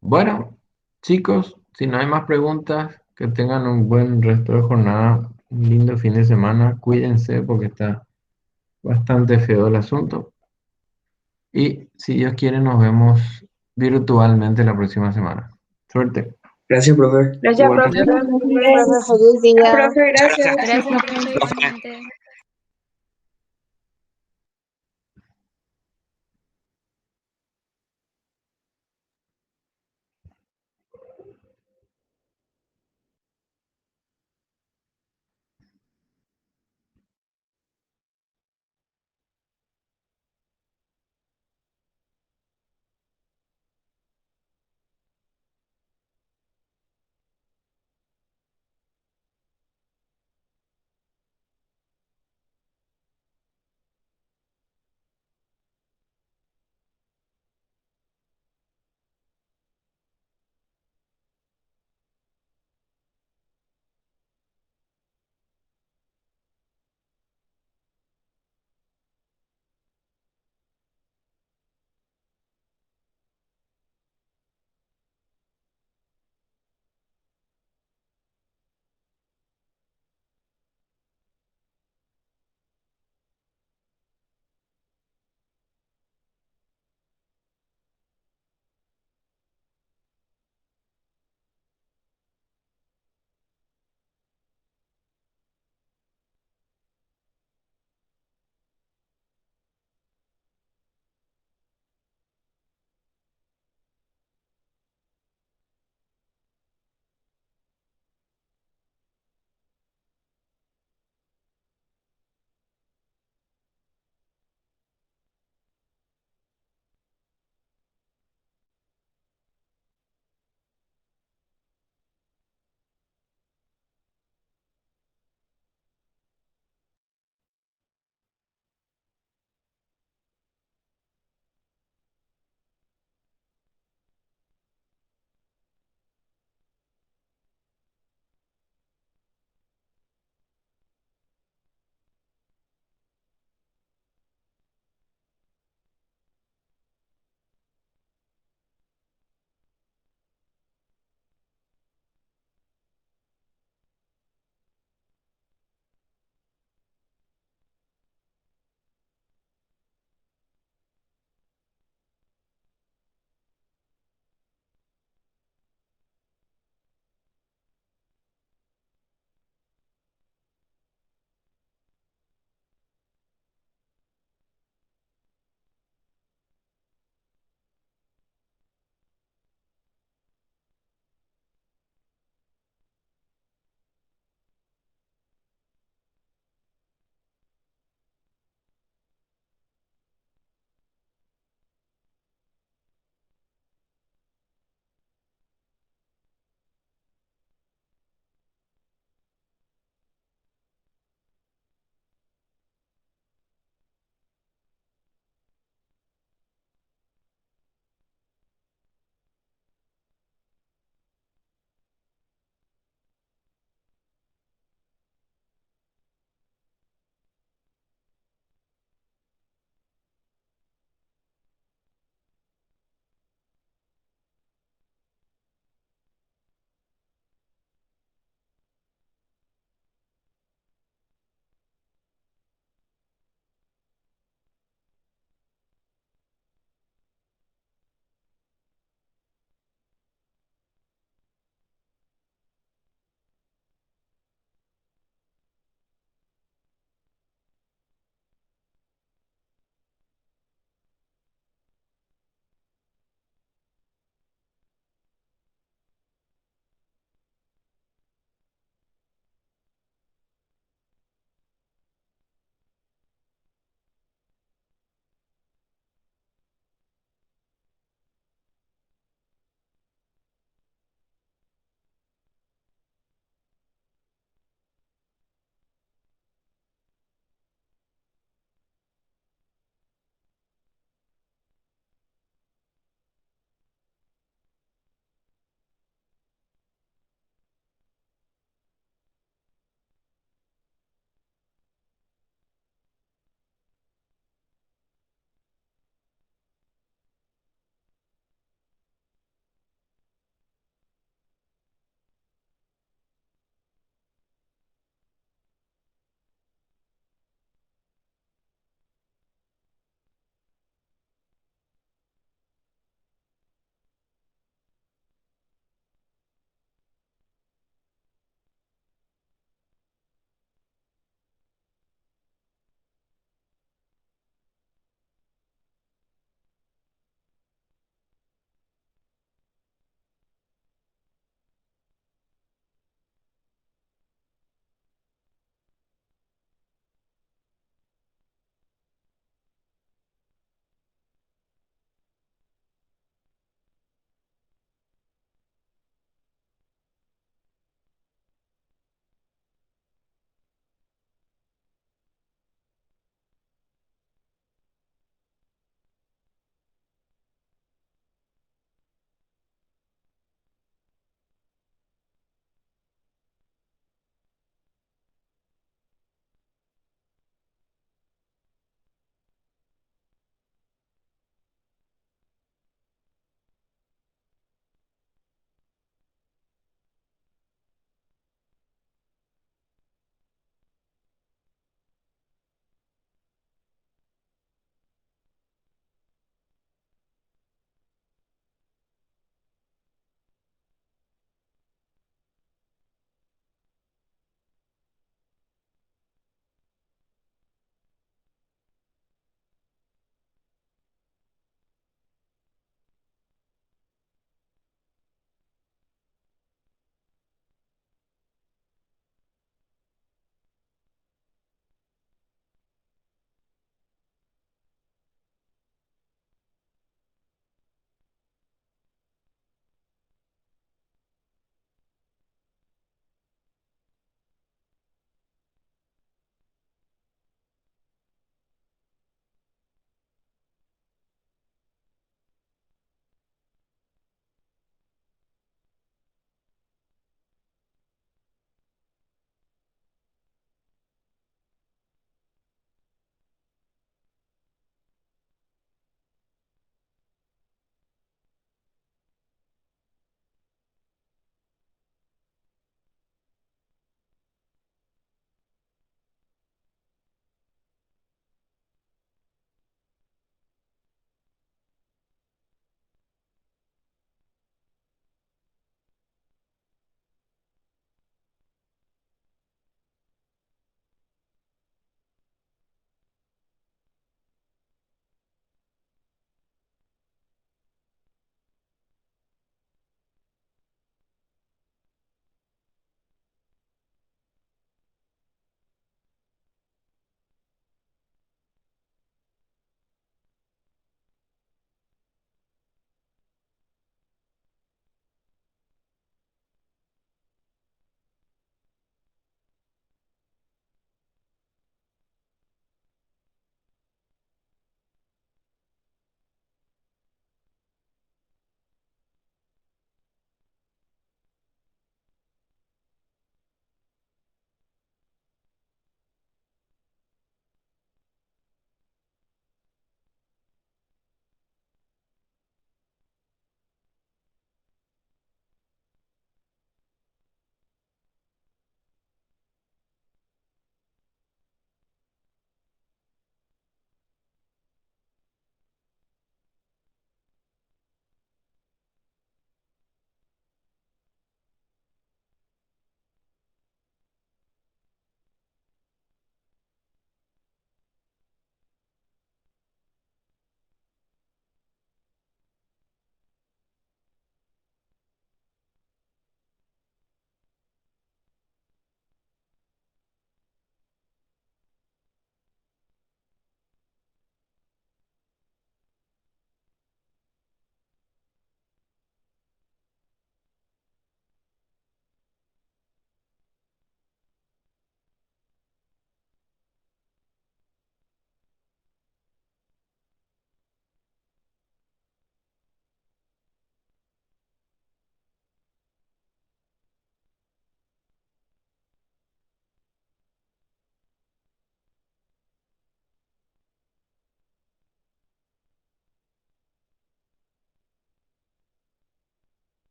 Bueno, chicos, si no hay más preguntas, que tengan un buen resto de jornada, un lindo fin de semana. Cuídense porque está bastante feo el asunto. Y si Dios quiere, nos vemos virtualmente la próxima semana. Suerte. Gracias, profe. Gracias, Igualmente. profe. Profe, feliz día. Profe, gracias. Gracias. Gracias, profe, Profe. igualmente.